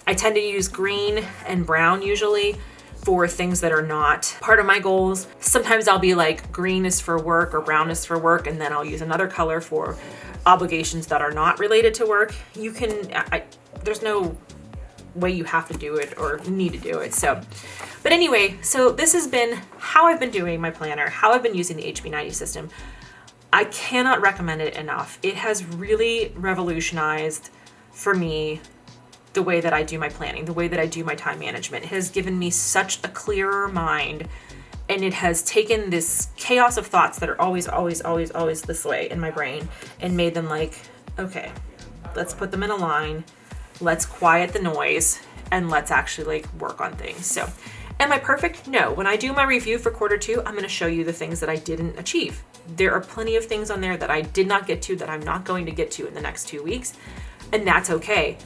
I tend to use green and brown usually for things that are not part of my goals. Sometimes I'll be like, green is for work or brown is for work, and then I'll use another color for obligations that are not related to work. You can, there's no way you have to do it or need to do it. So, but anyway, so this has been how I've been doing my planner, how I've been using the HB90 system. I cannot recommend it enough. It has really revolutionized for me the way that I do my planning, the way that I do my time management. It has given me such a clearer mind, and it has taken this chaos of thoughts that are always this way in my brain and made them like, okay, let's put them in a line, let's quiet the noise, and let's actually like work on things. So, am I perfect? No. When I do my review for quarter two, I'm gonna show you the things that I didn't achieve. There are plenty of things on there that I did not get to, that I'm not going to get to in the next 2 weeks, and that's okay.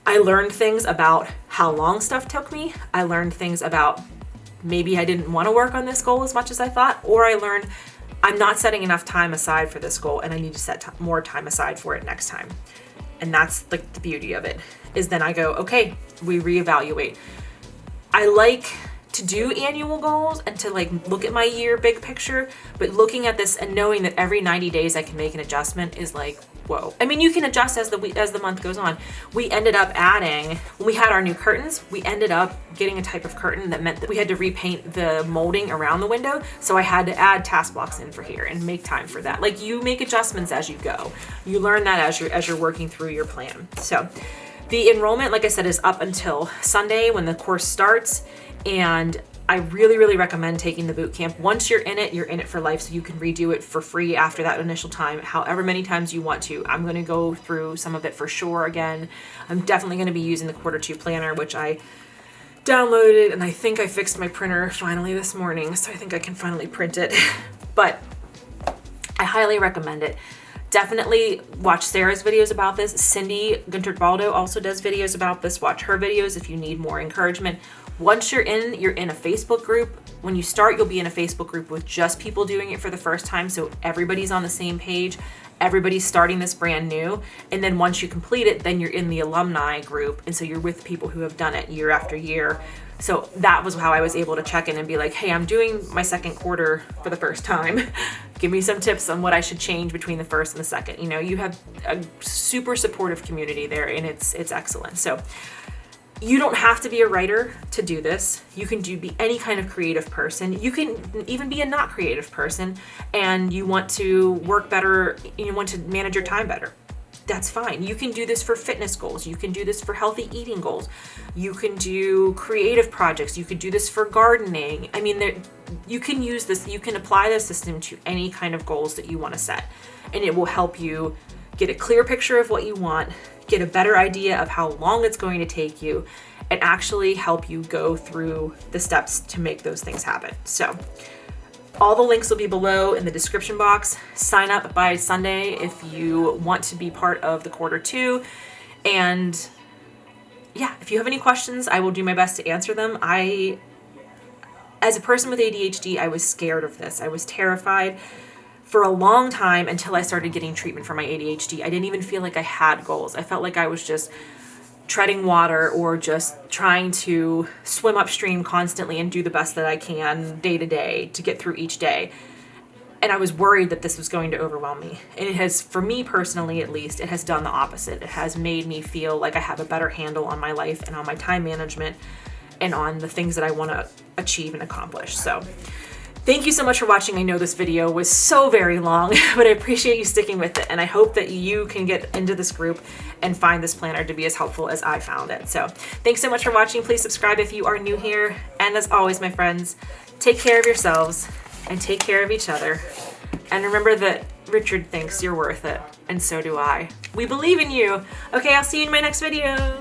I learned things about how long stuff took me. I learned things about maybe I didn't want to work on this goal as much as I thought, or I learned I'm not setting enough time aside for this goal and I need to set more time aside for it next time. And that's like the beauty of it, is then I go, okay, we reevaluate. I like to do annual goals and to like look at my year big picture, but looking at this and knowing that every 90 days I can make an adjustment is like, whoa. I mean, you can adjust as the month goes on. We ended up adding, when we had our new curtains, we ended up getting a type of curtain that meant that we had to repaint the molding around the window. So I had to add task blocks in for here and make time for that. Like, you make adjustments as you go. You learn that as you're working through your plan. So the enrollment, like I said, is up until Sunday when the course starts. And I really, really recommend taking the boot camp. Once you're in it for life, so you can redo it for free after that initial time, however many times you want to. I'm going to go through some of it for sure again. I'm definitely going to be using the quarter two planner, which I downloaded, and I think I fixed my printer finally this morning, so I think I can finally print it. But I highly recommend it. Definitely watch Sarah's videos about this. Cindy Gunter-Baldo also does videos about this. Watch her videos if you need more encouragement. Once you're in a Facebook group. When you start, you'll be in a Facebook group with just people doing it for the first time, so everybody's on the same page. Everybody's starting this brand new. And then once you complete it, then you're in the alumni group, and so you're with people who have done it year after year. So that was how I was able to check in and be like, hey, I'm doing my second quarter for the first time. Give me some tips on what I should change between the first and the second. You know, you have a super supportive community there, and it's excellent. So You don't have to be a writer to do this. You can be any kind of creative person. You can even be a not creative person and you want to work better, you want to manage your time better. That's fine. You can do this for fitness goals. You can do this for healthy eating goals. You can do creative projects. You could do this for gardening. I mean, you can use this, you can apply this system to any kind of goals that you want to set, and it will help you get a clear picture of what you want, get a better idea of how long it's going to take you, and actually help you go through the steps to make those things happen. So all the links will be below in the description box. Sign up by Sunday if you want to be part of the quarter 2. And yeah, if you have any questions, I will do my best to answer them. As a person with ADHD, I was scared of this. I was terrified for a long time until I started getting treatment for my ADHD. I didn't even feel like I had goals. I felt like I was just treading water or just trying to swim upstream constantly and do the best that I can day to day to get through each day. And I was worried that this was going to overwhelm me. And it has, for me personally at least, it has done the opposite. It has made me feel like I have a better handle on my life and on my time management and on the things that I want to achieve and accomplish. So thank you so much for watching. I know this video was so very long, but I appreciate you sticking with it. And I hope that you can get into this group and find this planner to be as helpful as I found it. So thanks so much for watching. Please subscribe if you are new here. And as always, my friends, take care of yourselves and take care of each other. And remember that Richard thinks you're worth it. And so do I. We believe in you. Okay, I'll see you in my next video.